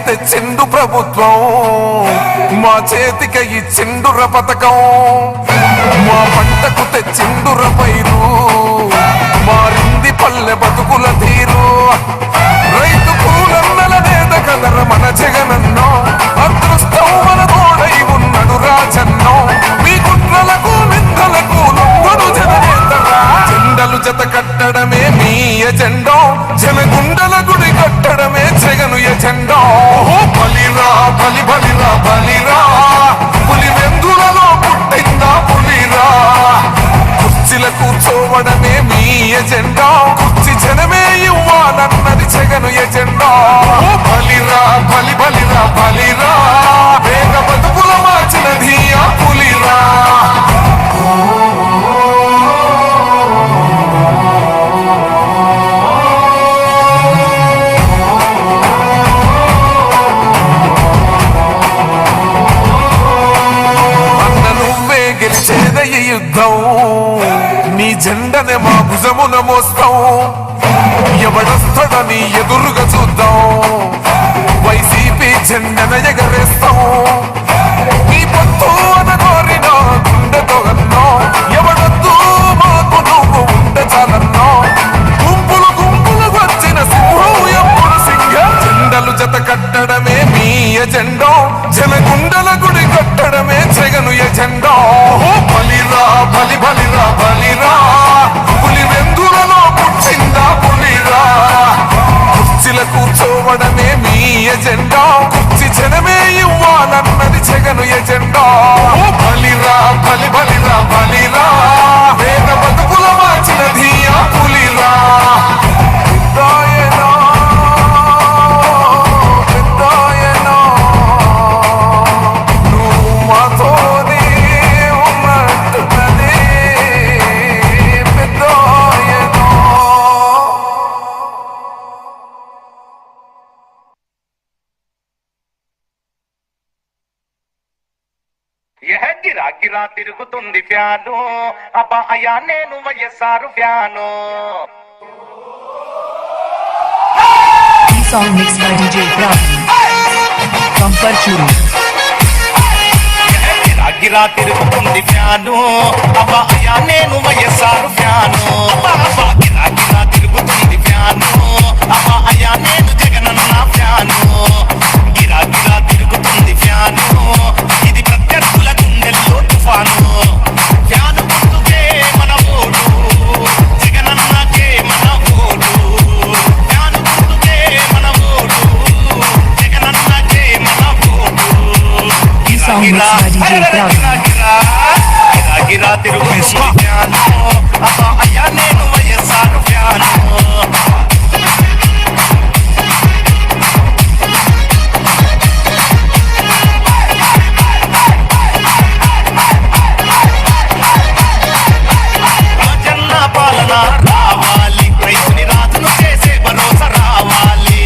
తెచ్చిండు ప్రభుత్వం, మా చేతికి ఇచ్చిండుర పథకం. మా పంటకు తెచ్చిండుర పైరు, మారింది పల్లె బతుకుల తీరు. రైతు కూలన్నల నేత కదర మన జగనన్నో, అదృష్టం మన తోడై ఉన్నడు రాజన్నో. మీ కుట్రలకు నిందలకు లొంగడు జననేతరా. జెండలు జత కట్టడమే మీ ఎజెండో, జనగుండల గుడి కట్టడమే జగను ఎజెండో. బలిరా బలి బలిరా బలిరా, పులి వెందులలో పుట్టిందా పులిరా. కుర్చీల కూర్చోవడమే మీ ఎజెండా, కుర్చీ జనమే ఇవ్వాలన్నది జగను ఎజెండా. బలిరా బలి బలిరా బలిరా, వేగ బతుకుల మార్చినది ఆ పులిరా. గెలిచేదయ్య యుద్ధం, నీ జెండనే మా భుజమున మోస్తాం. ఎవడొస్తాడని ఎదురుగా చూద్దాం, వైసీపీ జెండన ఎగరేస్తాం. నీ పొత్తు అన కోరిన గుండెతో అన్నో, ఎవడొద్దు మాకు నువ్వు ఉండే చాలన్నో. గుంపులు గుంపులు వచ్చిన సింహం ఎప్పుడు సింగ. జెండలు జత కట్టడమే మీ ఎజెండో, జనగుండల గుడి కట్టడమే జగను ఎజెండా. బలిరా బలి బలిరా బలిరా, పులి వెందులలో పుట్టిందా పులిరా. కుర్చీల కూర్చోవడమే మీ ఎజెండా, కుర్చీ జనమే ఇవ్వాలన్నది జగను ఎజెండా. బలిరా బలి బలిరా బలిరా, వేద బతుకుల మార్చినది ఆ పులిరా. గిరా తిరుగుతుంది ఫ్యాను, అబ్బా అయ్యా నేను YSR fan. Song mixed by DJ Brahman from Parchuru. గిరా తిరుగుతుంది ఫ్యాను, అబ్బా అయ్యా నేను వైఎస్ఆర్ ఫ్యాను. అబ్బా గిరా గిరా తిరుగుతుంది ఫ్యాను, అబ్బా అయ్యా నేను జగనన్న ఫ్యాను. గిరా గిరా తిరుగుతుంది ఫ్యాను, ఇది ప్రత్యర్థుల గుండెల్లో తుఫాను. ఫ్యాను గుర్తుకే మన ఓటు, జగనన్నకే మన ఓటు. ఫ్యాను గుర్తుకే మన ఓటు, జగనన్నకే మన vote. Song mixed by DJ Brahman. గిరా తిరుగుతుంది ఫ్యాను, అబ్బా అయ్యా నేను వైఎస్ఆర్ ఫ్యాను. రావాలి రైతుని రాజును చేసే భరోసా రావాలి.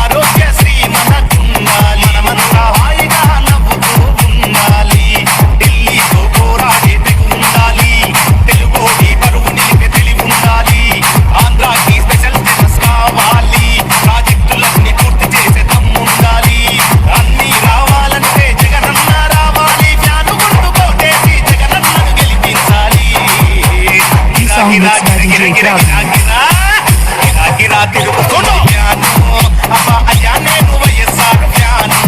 ఆరోగ్యశ్రీ మనకుండాలి, మనమంతా హాయిగా నవ్వుతూ ఉండాలి. ఢిల్లీతో పోరాడే తెగు ఉండాలి, తెలుగోడి పరువు నిలిపే తెలివి ఉండాలి. ఆంధ్రాకి స్పెషల్ స్టేటస్ కావాలి, ప్రాజెక్టులన్నీ పూర్తి చేసే దమ్ముండాలి. అన్నీ రావాలంటే జగనన్న రావాలి, ఫ్యాను గుర్తు కోటేసి జగనన్నను గెలిపించాలి. గిరా తిరుగుతుంది ఫ్యాను, అబ్బా అయ్యా నేను వైఎస్ఆర్ ఫ్యాను.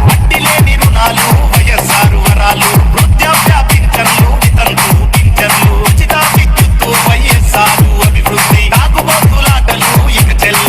వడ్డీలేని రుణాలు, వైఎస్ఆర్ వరాలు, వృద్ధాప్య పింఛన్లు, వితంతు పింఛన్లు, ఉచిత విద్యుత్తు, వైఎస్ఆర్ అభివృద్ధి. తాగుబోతులాటలు ఇక చెల్ల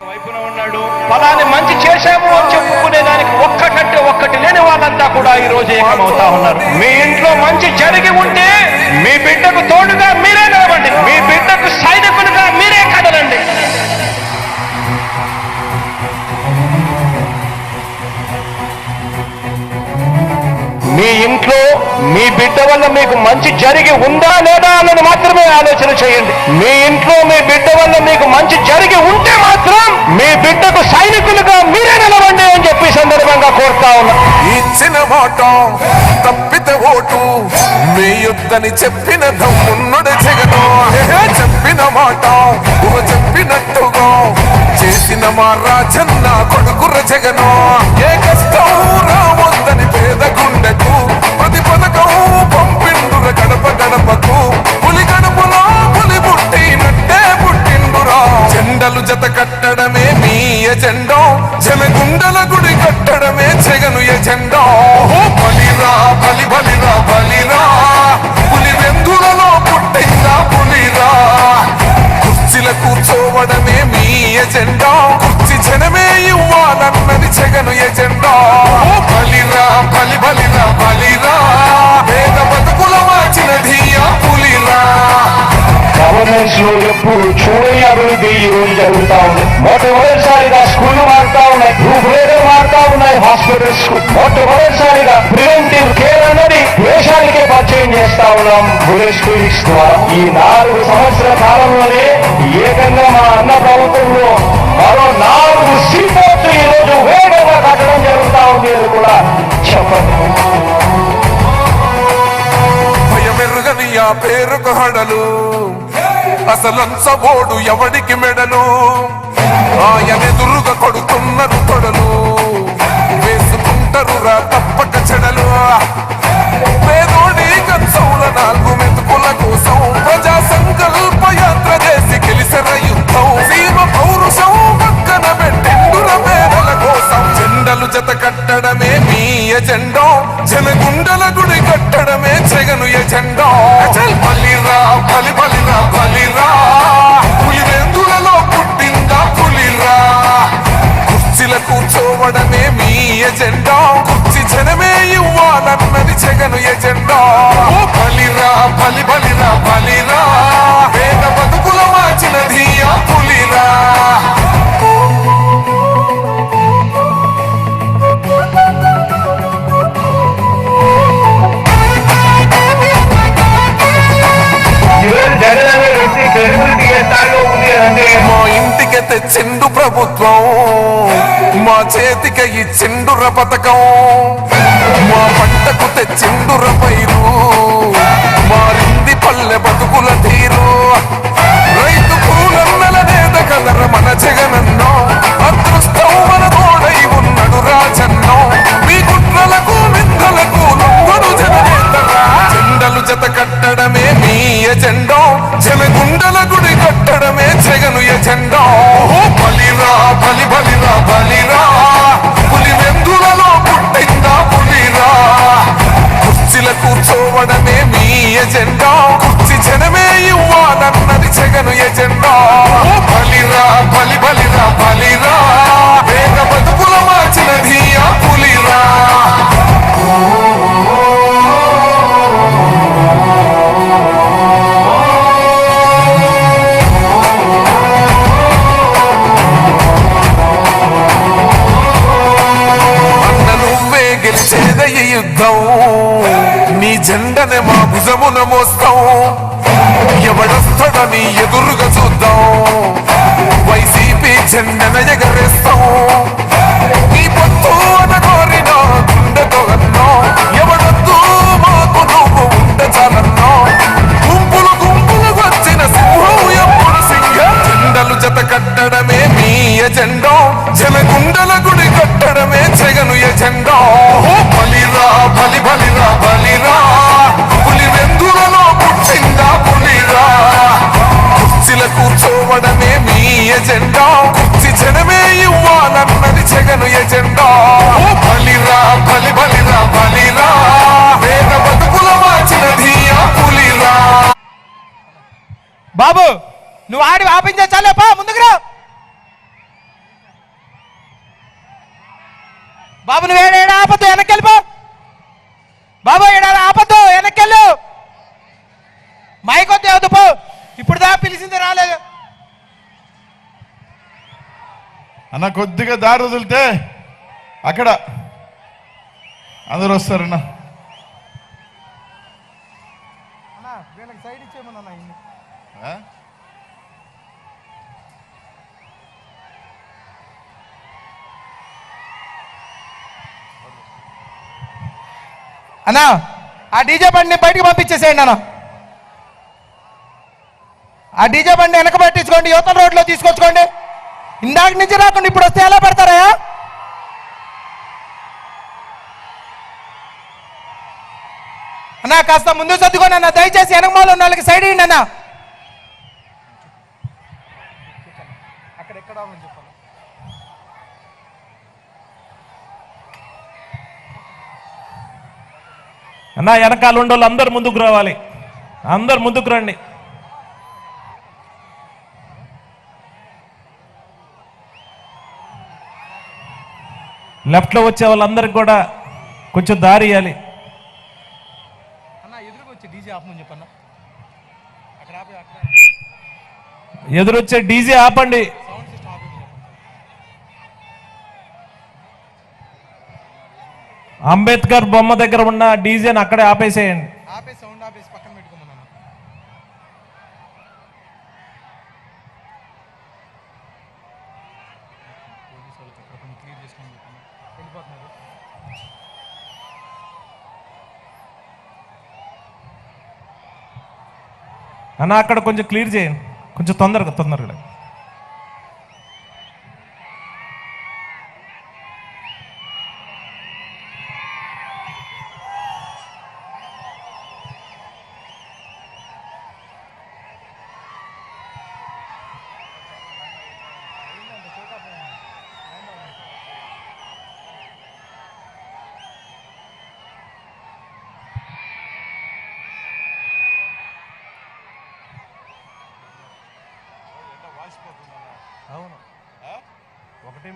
వైపున ఉన్నాడు. ఫలాన్ని మంచి చేశాము అని చెప్పుకునే దానికి ఒక్కటంటే ఒక్కటి లేని వాళ్ళంతా కూడా ఈ రోజు ఏకమవుతా ఉన్నారు. మీ ఇంట్లో మంచి జరిగి ఉంటే మీ బిడ్డకు తోడుగా మీరే నిలవండి. మీ బిడ్డకు సైనికులుగా మీరే కదలండి. మీ ఇంట్లో మీ బిడ్డ వల్ల మీకు మంచి జరిగి ఉందా లేదా అన్నది మాత్రమే ఆలోచన చేయండి. మీ ఇంట్లో మీ బిడ్డ వల్ల మీకు మంచి జరిగి ఉంటే మాత్రం మీ బిడ్డకు సైనికులుగా మీరే నిలవండి అని చెప్పి సందర్భంగా కోరుతా ఉన్నా. ఇచ్చిన మాట తప్పితే ఓటు వేయొద్దని చెప్పిన దమ్మున్నడు జగను. చెప్పిన మాట చెప్పినట్టుగా చేసిన మా రాజన్న కొడుకుర జగను. ఏ కష్టం రావద్దని పేద గుండెకు ప్రతి పథకం పంపిండుర గడప గడపకు. పులి గడపలో పులి పుట్టినట్టే పుట్టిండురా. జెండలు జత కట్టడమే మీ ఎజెండా, జనగుండల గుడి కట్టడమే జగను ఎజెండా. బలిరా బలి బలిరా బలిరా, పులి వెందులలో పుట్టిందా పులిరా. కుర్చీల కూర్చోవడమే మీ ఎజెండా, కుర్చీ జనమే ఇవ్వాలన్నది జగను ఎజెండా. బలిరా బలి బలిరా బలిరా, పేద బతుకుల మార్చినది ఆ పులిరా. గవర్నెన్స్ లో ఎప్పుడు చూడని అభివృద్ధి ఈ రోజు జరుగుతా ఉంది. మొట్టమొదటిసారిగా స్కూళ్లు మారుతా ఉన్నాయి, రూపురేఖలు మారుతా ఉన్నాయి, హాస్పిటల్స్ మొట్టమొదటిసారిగా ప్రివెంటివ్ కేర్ అన్నది దేశానికే పరిచయం చేస్తా ఉన్నాం బుల్లెట్ క్లినిక్స్ ద్వారా. ఈ 4 సంవత్సరాల కాలంలోనే ఏకంగా మా అన్న ప్రభుత్వంలో మరో 4 సీపోర్ట్లు ఈ రోజు వేగంగా కట్టడం జరుగుతా ఉంది అని కూడా చెప్పండి. భయమెరుగని ఆ పేరుకు హడలు, అసలంచబోడు ఎవడికి మెడలు. ఆయనెదురుగా కొడుతున్నారు తొడలు, వేసుకుంటారు రా తప్పక చెడలు. పేదోడి కంచౌల 4 మెతుకుల కోసం ప్రజా సంకల్ప యాత్ర చేసి గెలిసిన యుద్ధం. సీమ పౌరుషం పక్కన పెట్టిండుర పేదల కోసం. జెండలు జత కట్టడమే మీ ఎజెండా, జనగుండల గుడి కట్టడమే జగను ఎజెండా. బలిరా బలి బలిరా బలిరా, పులి వెందులలో పుట్టిందా పులిరా. కుర్చీల కూర్చోవడమే మీ ఎజెండా, కుర్చీ జనమే ఇవ్వాలన్నది జగను ఎజెండా. బలిరా బలి బలిరా బలిరా, పేద బతుకుల మార్చినది ఆ పులిరా. మా ఇంటికి తెచ్చిండు ప్రభుత్వం, మా చేతికి ఇచ్చిండుర పథకం. మా పంటకు తెచ్చిండుర పైరు, మారింది పల్లె బతుకుల తీరు. రైతు పూలన్నల నేత కదర మన జగనన్నో, అదృష్టం మన తోడై ఉన్నడు రాజన్నో. మీ కుట్రలకు నిందలకు లొంగడు జననేతరా. జెండలు జత కట్టడమే మీ ఎజెండా, జనగుండల గుడి కట్టడమే జగను ఎజెండా. బలిరా బలి బలిరా బలిరా, పులి వెందులలో పుట్టిందా పులిరా. కుర్చీల కూర్చోవడమే మీ ఎజెండా, కుర్చీ జనమే ఇవ్వాలన్నది జగను ఎజెండా. బలిరా బలి బలిరా బలిరా, పేద బతుకుల మార్చినది ఆ పులిరా. గెలిచేదయ్య యుద్ధం, నీ జెండనే మా భుజమున మోస్తాం. ఎవడొస్తాడని ఎదురుగా చూద్దాం, వైసీపీ జెండన ఎగరేస్తాం. నీ పొత్తు అనగోరిన గుండెతో అన్నో, ఎవడొద్దు మాకు నువ్వు ఉండ చాలన్నో. గుంపులు గుంపులు వచ్చిన సింహం ఎప్పుడు సింహం. జెండలు జత కట్టడమే మీ ఎజెండా, జనగుండల గుడి కట్టడమే జగను ఎజెండా. బలిరా బలి బలిరా బలిరా, పులి వెందులలో పుట్టిందా పులిరా. కుర్చీల కూర్చోవడమే మీ ఎజెండా, కుర్చీ జనమే ఇవ్వాలన్నది జగను ఎజెండా. బలిరా బలి బలిరా బలిరా, పేద బతుకుల మార్చినది ఆ పులిరా. బాబు నువ్వు ఆడి ఆపించే చాలేపా ముందుకు రా. బాబు నువ్వు ఏడా ఆపద్దు, వెనక్కెళ్ళిపో బాబు, ఏడా ఆపద్దు, వెనక్కెళ్ళు. మైకొద్దు అవుతు పో, ఇప్పుడు దా పిలిచింది రాలేదు. అన్న కొద్దిగా దారి వదిలితే అక్కడ అందరూ వస్తారన్న. సైడ్ ఇచ్చేయమన్నా. అన్నా ఆ డీజే బండిని బయటికి పంపించేసేయండి అన్న. ఆ డీజే బండి వెనక పట్టించుకోండి, యువతల రోడ్లో తీసుకొచ్చుకోండి. ఇందాక నుంచి రాకుండా ఇప్పుడు వస్తే ఎలా పెడతారా? అన్నా కాస్త ముందు సర్దుకోండి అన్న, దయచేసి వెనకమాల ఉన్న వాళ్ళకి సైడ్ ఇవ్వండి అన్న. అన్నా వెనకాల ఉండోళ్ళు అందరు ముందుకు రావాలి, అందరు ముందుకు రండి. లెఫ్ట్లో వచ్చే వాళ్ళందరికి కూడా కొంచెం దారి ఇవ్వాలి. ఎదురొచ్చే డీజే ఆపండి. అంబేద్కర్ బొమ్మ దగ్గర ఉన్న డీజేని అక్కడే ఆపేసేయండి. అన్న అక్కడ కొంచెం క్లియర్ చేయండి, కొంచెం తొందరగా. అవును ఒకటి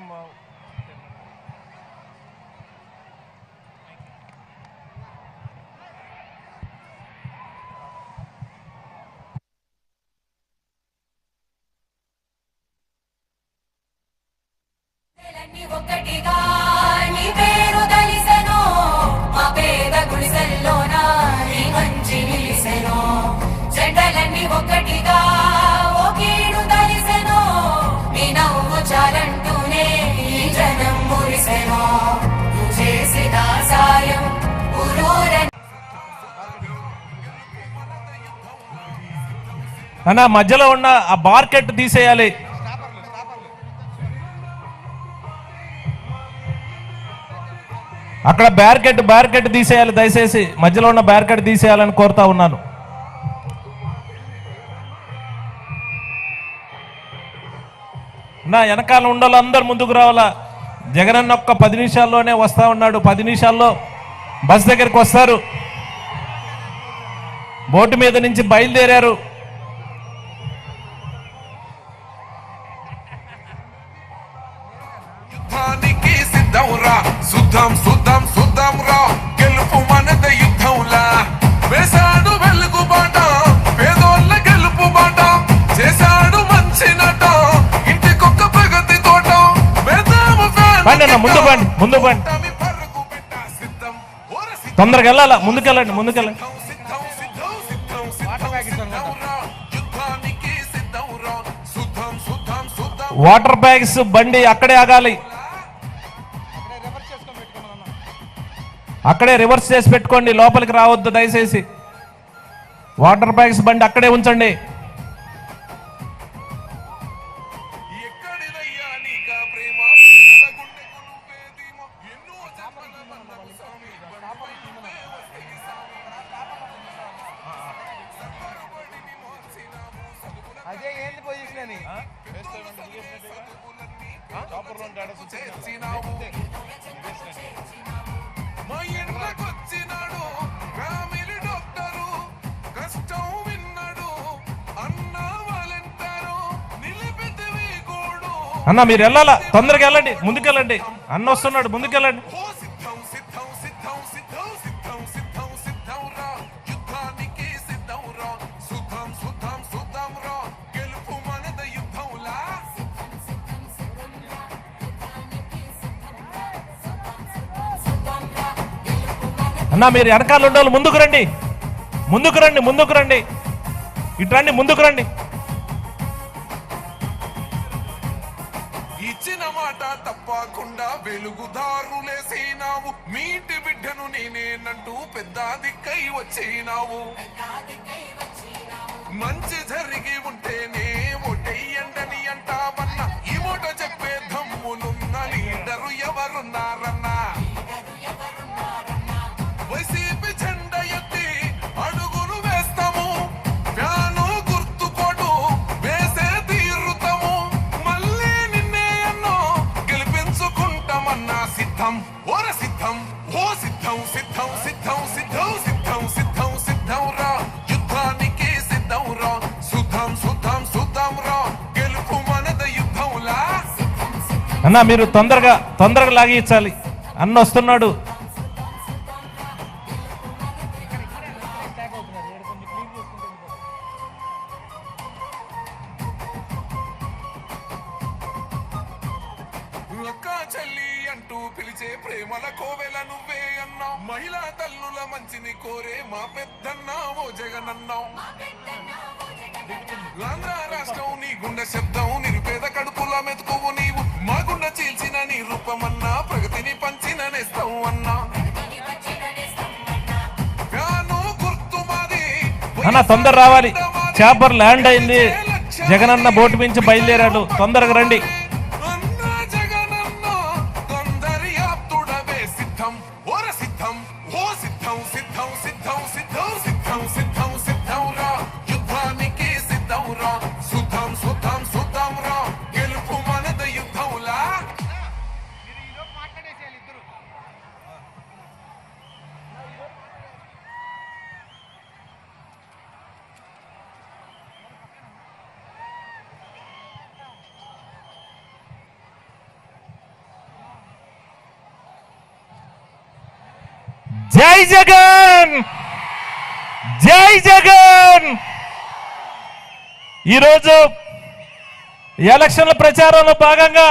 ఒక్కటిగా నీ పేరు దలిసెను, మా పేద గుడిసెల్లోన నీ మంచి నిలిసెను. చెడ్డలన్నీ ఒక్కటిగా ఓ కీడు దలిసెను, నీ నవ్వు చాలంటూనే ఈ జనం మురిసెను. నువ్వు చేసిన సాయం అన్న మధ్యలో ఉన్న ఆ బార్కెట్ తీసేయాలి. అక్కడ బ్యారికెట్ తీసేయాలి, దయచేసి మధ్యలో ఉన్న బ్యారికెట్ తీసేయాలని కోరుతా ఉన్నాను. నా వెనకాల ఉండాలి, అందరు ముందుకు రావాలా. జగనన్న ఒక్క 10 నిమిషాల్లోనే వస్తా ఉన్నాడు, 10 నిమిషాల్లో బస్ దగ్గరికి వస్తారు. బోటు మీద నుంచి బయలుదేరారు. సుద్దం రా, గెలుపు మనద యుద్ధంలా. వేసాడు వెలుగు బాట, పేదోళ్ళ గెలుపు బాట. చేశాడు మంచి నట, ఇంటికొక్క ప్రగతి తోట. ముందు బండి తొందరగా వెళ్ళాలా, ముందుకెళ్ళండి. వాటర్ బ్యాగ్స్ బండి అక్కడే ఆగాలి, అక్కడే రివర్స్ చేసి పెట్టుకోండి, లోపలికి రావద్దు దయచేసి. వాటర్ బ్యాగ్స్ బండి అక్కడే ఉంచండి. అదే ఏంటి పొజిషన్ అని అన్న మీరు వెళ్ళాలా, తొందరగా వెళ్ళండి, ముందుకెళ్ళండి. అన్న వస్తున్నాడు, ముందుకెళ్ళండి. ఓ సిద్ధం సిద్ధం సిద్ధం సిద్ధం సిద్ధం సిద్ధం సిద్ధం రా యుద్ధానికి సిద్ధం రా సుద్ధం సుద్ధం సుద్ధం రా గెలుపు మనద యుద్ధంలా అన్న మీరు వెనకాల ఉండాలి, ముందుకు రండి, ముందుకు రండి, ముందుకు రండి, ఇటు రండి, ముందుకు రండి. ఇచ్చిన మాట తప్పకుండా వెలుగుదారులేసినావు మీటి బిడ్డను నేనేనంటూ పెద్ద దిక్కై వచ్చినావు మంచి జరిగి ఉంటేనే ఓటెయ్యండని అంటావన్నా ఈ మూట చెప్పే దమ్ములున్న లీడరు ఎవరున్నారన్నా వైసీపీ జెండా ఎత్తి అడుగులు వేస్తాము ఫ్యాను గుర్తుకోడు వేసే తీరుతాము మళ్ళీ నిన్నే ఎన్నో గెలిపించుకుంటామన్నా సిద్ధం ఓర సిద్ధం ఓ సిద్ధం సిద్ధం సిద్ధం సిద్ధం సిద్ధం సిద్ధం సిద్ధం రా యుద్ధానికి సిద్ధం రా సుద్ధం సుద్ధం సుద్ధం రా గెలుపు మనద యుద్ధంలా అన్న మీరు తొందరగా లాగించాలి, అన్న వస్తున్నాడు. అక్క చెల్లి అంటూ పిలిచే ప్రేమల కోవెల నువ్వే అన్నావు మహిళా తల్లుల మంచిని కోరే మా పెద్దన్న ఓ జగనన్నావు ఆంధ్ర రాష్ట్రం నీ గుండె శబ్దం నిరుపేద కడుపుల మెతుకువు నీవు మా గుండె చీల్చిన నీ రూపమన్నా ప్రగతిని పంచిన నేస్తావు అన్నా ఫ్యాను గుర్తు మాది అన్న తొందర రావాలి, చాపర్ ల్యాండ్ అయింది, జగనన్న బోటు మించి బయలుదేరాడు, తొందరగా రండి. అన్నా జగనన్న తొందరి ఆప్తుడవే సిద్ధం ఓర సిద్ధం ఓ సిద్ధం సిద్ధం సిద్ధం సిద్ధం సిద్ధం సిద్ధం సిద్ధం రా యుద్ధానికి సిద్ధం రా సుద్ధం సుద్ధం సుద్ధం రా గెలుపు మనద యుద్ధంలా జై జగన్, జై జగన్. ఈరోజు ఎలక్షన్ల ప్రచారంలో భాగంగా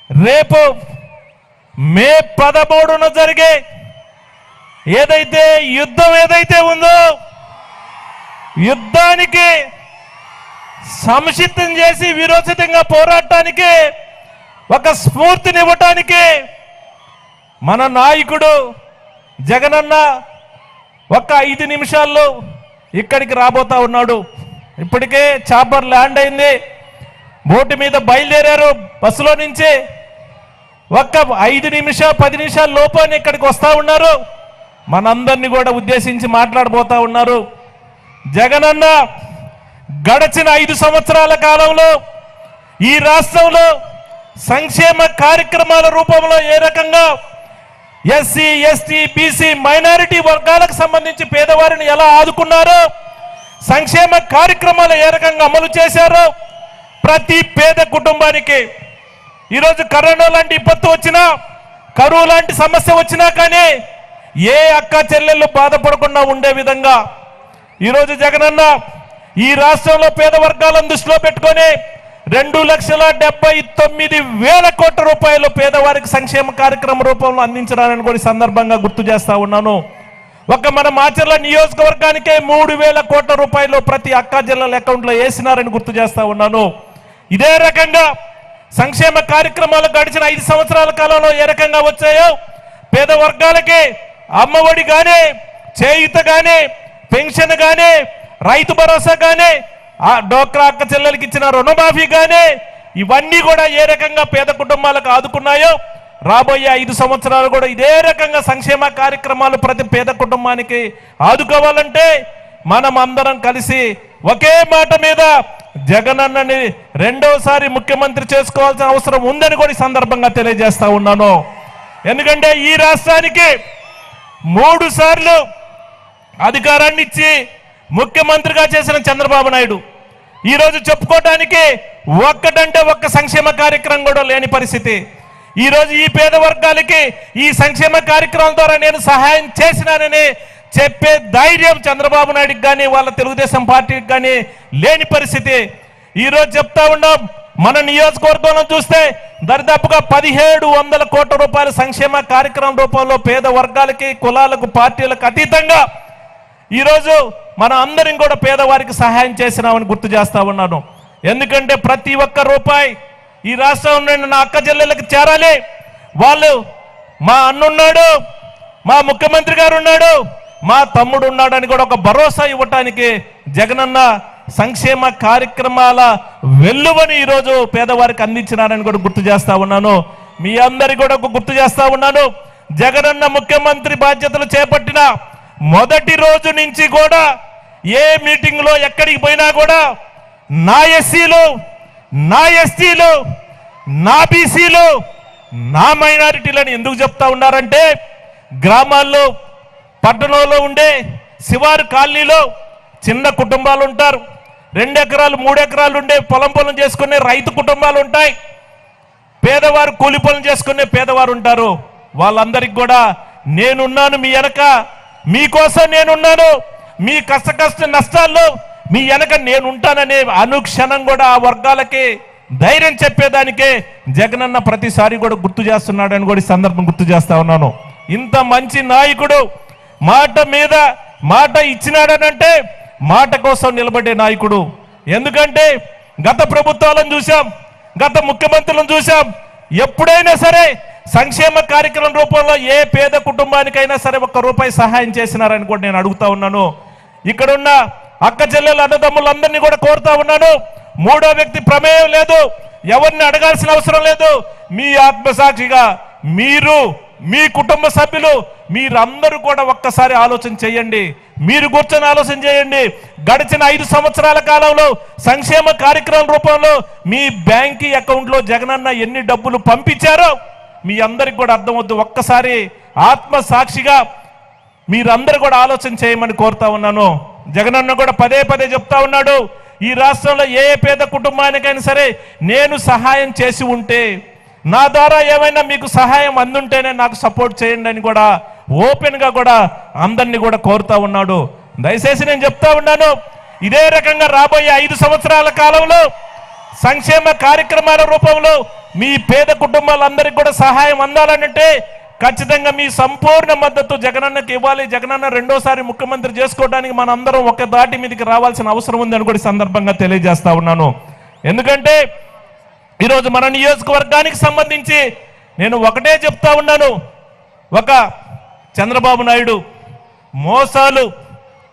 రేపు మే 13న జరిగే ఏదైతే యుద్ధం ఉందో యుద్ధానికి సంసిద్ధం చేసి విరోచితంగా పోరాటానికి ఒక స్ఫూర్తినివ్వటానికి మన నాయకుడు జగనన్న ఒక్క 5 నిమిషాల్లో ఇక్కడికి రాబోతా ఉన్నాడు. ఇప్పటికే చాపర్ ల్యాండ్ అయింది, బోటు మీద బయలుదేరారు బస్సులో నుంచి. ఒక్క 5 నిమిషాలు 10 నిమిషాల లోపల ఇక్కడికి వస్తా ఉన్నారు, మనందరినీ కూడా ఉద్దేశించి మాట్లాడబోతా ఉన్నారు. జగనన్న గడచిన 5 సంవత్సరాల కాలంలో ఈ రాష్ట్రంలో సంక్షేమ కార్యక్రమాల రూపంలో ఏ రకంగా ఎస్సీ ఎస్టీ బీసీ మైనారిటీ వర్గాలకు సంబంధించి పేదవారిని ఎలా ఆదుకున్నారో, సంక్షేమ కార్యక్రమాలు ఏ రకంగా అమలు చేశారో, ప్రతి పేద కుటుంబానికి ఈరోజు కరోనా లాంటి విపత్తు వచ్చినా, కరువు లాంటి సమస్య వచ్చినా కానీ ఏ అక్క చెల్లెళ్ళు బాధపడకుండా ఉండే విధంగా ఈరోజు జగనన్న ఈ రాష్ట్రంలో పేద వర్గాలను దృష్టిలో పెట్టుకొని 2,79,000 కోట్ల రూపాయలు పేదవారికి సంక్షేమ కార్యక్రమ రూపంలో అందించడాన్ని కూడా సందర్భంగా గుర్తు చేస్తా ఉన్నాను. ఒక మన మాచర్ల నియోజకవర్గానికే 3,000 కోట్ల రూపాయలు ప్రతి అక్క జిల్లాల అకౌంట్లో వేసినారని గుర్తు చేస్తా ఉన్నాను. ఇదే రకంగా సంక్షేమ కార్యక్రమాలు గడిచిన 5 సంవత్సరాల కాలంలో ఏ రకంగా వచ్చాయో పేద వర్గాలకి అమ్మఒడి కానీ, చేయూత కానీ, పెన్షన్ కానీ, రైతు భరోసా కానీ, ఆ డోక్రా అక్క చెల్లెలకి ఇచ్చిన రుణమాఫీ కానీ, ఇవన్నీ కూడా ఏ రకంగా పేద కుటుంబాలకు ఆదుకున్నాయో రాబోయే 5 సంవత్సరాలు కూడా ఇదే రకంగా సంక్షేమ కార్యక్రమాలు ప్రతి పేద కుటుంబానికి ఆదుకోవాలంటే మనం అందరం కలిసి ఒకే మాట మీద జగనన్నని రెండోసారి ముఖ్యమంత్రి చేసుకోవాల్సిన అవసరం ఉందని కూడా ఈ సందర్భంగా తెలియజేస్తా ఉన్నాను. ఎందుకంటే ఈ రాష్ట్రానికి 3 సార్లు అధికారాన్ని ఇచ్చి ముఖ్యమంత్రిగా చేసిన చంద్రబాబు నాయుడు ఈరోజు చెప్పుకోవడానికి ఒక్క సంక్షేమ కార్యక్రమం కూడా లేని పరిస్థితి. ఈరోజు ఈ పేద వర్గాలకి ఈ సంక్షేమ కార్యక్రమం ద్వారా నేను సహాయం చేసినానని చెప్పే ధైర్యం చంద్రబాబు నాయుడుకి కానీ వాళ్ళ తెలుగుదేశం పార్టీకి కానీ లేని పరిస్థితి. ఈరోజు చెప్తా ఉన్నాం, మన నియోజకవర్గంలో చూస్తే దరిదాపుగా 1700 కోట్ల రూపాయల సంక్షేమ కార్యక్రమం రూపంలో పేద వర్గాలకి, కులాలకు, పార్టీలకు అతీతంగా ఈరోజు మన అందరం కూడా పేదవారికి సహాయం చేసినామని గుర్తు చేస్తా ఉన్నాను. ఎందుకంటే ప్రతి ఒక్క రూపాయి ఈ రాష్ట్రంలో నా అక్క చెల్లెళ్ళకి చేరాలి. వాళ్ళు మా అన్నున్నాడు, మా ముఖ్యమంత్రి గారు ఉన్నాడు, మా తమ్ముడు ఉన్నాడు అని కూడా ఒక భరోసా ఇవ్వటానికి జగనన్న సంక్షేమ కార్యక్రమాల వెల్లువని ఈరోజు పేదవారికి అందించినారని కూడా గుర్తు చేస్తా ఉన్నాను. మీ అందరి కూడా గుర్తు చేస్తా ఉన్నాను. జగనన్న ముఖ్యమంత్రి బాధ్యతలు చేపట్టిన మొదటి రోజు నుంచి కూడా ఏ మీటింగ్ లో ఎక్కడికి పోయినా కూడా నా ఎస్సీలు, నా ఎస్టీలు, నా బీసీలు, నా మైనారిటీలను ఎందుకు చెప్తా ఉన్నారంటే, గ్రామాల్లో పట్టణంలో ఉండే శివారు కాలనీలో చిన్న కుటుంబాలు ఉంటారు. 2 ఎకరాలు 3 ఎకరాలు ఉండే పొలం చేసుకునే రైతు కుటుంబాలు ఉంటాయి. పేదవారు కూలి పనులు చేసుకునే పేదవారు ఉంటారు. వాళ్ళందరికీ కూడా నేనున్నాను, మీ వెనక మీకోసం నేనున్నాను, మీ కష్ట నష్టాల్లో మీ వెనక నేనుంటాననే అనుక్షణం కూడా ఆ వర్గాలకి ధైర్యం చెప్పేదానికే జగనన్న ప్రతిసారి కూడా గుర్తు చేస్తున్నాడని కూడా ఈ సందర్భం గుర్తు చేస్తా ఉన్నాను. ఇంత మంచి నాయకుడు మాట మీద మాట ఇచ్చినాడనంటే మాట కోసం నిలబడే నాయకుడు. ఎందుకంటే గత ప్రభుత్వాలను చూసాం, గత ముఖ్యమంత్రులను చూసాం, ఎప్పుడైనా సరే సంక్షేమ కార్యక్రమం రూపంలో ఏ పేద కుటుంబానికైనా సరే 1 రూపాయి సహాయం చేసినారని కూడా నేను అడుగుతా ఉన్నాను. ఇక్కడున్న అక్క చెల్లెలు అన్నదమ్ములందరినీ కూడా కోరుతా ఉన్నాను, 3వ వ్యక్తి ప్రమేయం లేదు, ఎవరిని అడగాల్సిన అవసరం లేదు. మీ ఆత్మసాక్షిగా మీరు, మీ కుటుంబ సభ్యులు, మీరందరూ కూడా ఒక్కసారి ఆలోచన చేయండి. మీరు కూర్చొని ఆలోచన చేయండి. గడిచిన 5 సంవత్సరాల కాలంలో సంక్షేమ కార్యక్రమం రూపంలో మీ బ్యాంక్ అకౌంట్లో జగనన్న ఎన్ని డబ్బులు పంపించారో మీ అందరికి కూడా అర్థమవుతుంది. ఒక్కసారి ఆత్మ సాక్షిగా మీరందరూ కూడా ఆలోచన చేయమని కోరుతా ఉన్నాను. జగనన్న కూడా పదే చెప్తా ఉన్నాడు, ఈ రాష్ట్రంలో ఏ పేద కుటుంబానికైనా సరే నేను సహాయం చేసి ఉంటే, నా ద్వారా ఏమైనా మీకు సహాయం అందుంటేనే నాకు సపోర్ట్ చేయండి అని కూడా ఓపెన్ గా కూడా అందరినీ కూడా కోరుతా ఉన్నాడు. దయచేసి నేను చెప్తా ఉన్నాను, ఇదే రకంగా రాబోయే 5 సంవత్సరాల కాలంలో సంక్షేమ కార్యక్రమాల రూపంలో మీ పేద కుటుంబాలందరికీ కూడా సహాయం అందాలనంటే ఖచ్చితంగా మీ సంపూర్ణ మద్దతు జగనన్నకి ఇవ్వాలి. జగనన్న రెండోసారి ముఖ్యమంత్రి చేసుకోవడానికి మనందరం ఒక దాటి మీదకి రావాల్సిన అవసరం ఉందని కూడా సందర్భంగా తెలియజేస్తా ఉన్నాను. ఎందుకంటే ఈరోజు మన నియోజకవర్గానికి సంబంధించి నేను ఒకటే చెప్తా ఉన్నాను, ఒక చంద్రబాబు నాయుడు మోసాలు,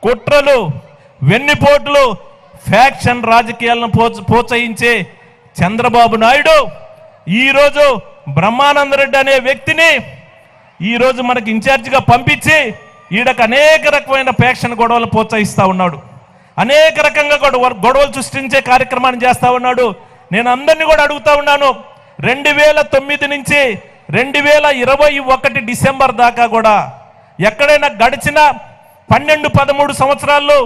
కుట్రలు, వెన్నిపోట్లు, ఫ్యాక్షన్ రాజకీయాలను ప్రోత్సహించే చంద్రబాబు నాయుడు ఈరోజు బ్రహ్మానందరెడ్డి అనే వ్యక్తిని ఈరోజు మనకి ఇన్ఛార్జిగా పంపించి ఈడకు అనేక రకమైన ఫ్యాక్షన్ గొడవలు ప్రోత్సహిస్తూ ఉన్నాడు. అనేక రకంగా గొడవలు సృష్టించే కార్యక్రమాన్ని చేస్తూ ఉన్నాడు. నేను అందరినీ కూడా అడుగుతా ఉన్నాను, 2009 నుంచి 2021 డిసెంబర్ దాకా కూడా ఎక్కడైనా గడిచిన 12-13 సంవత్సరాల్లో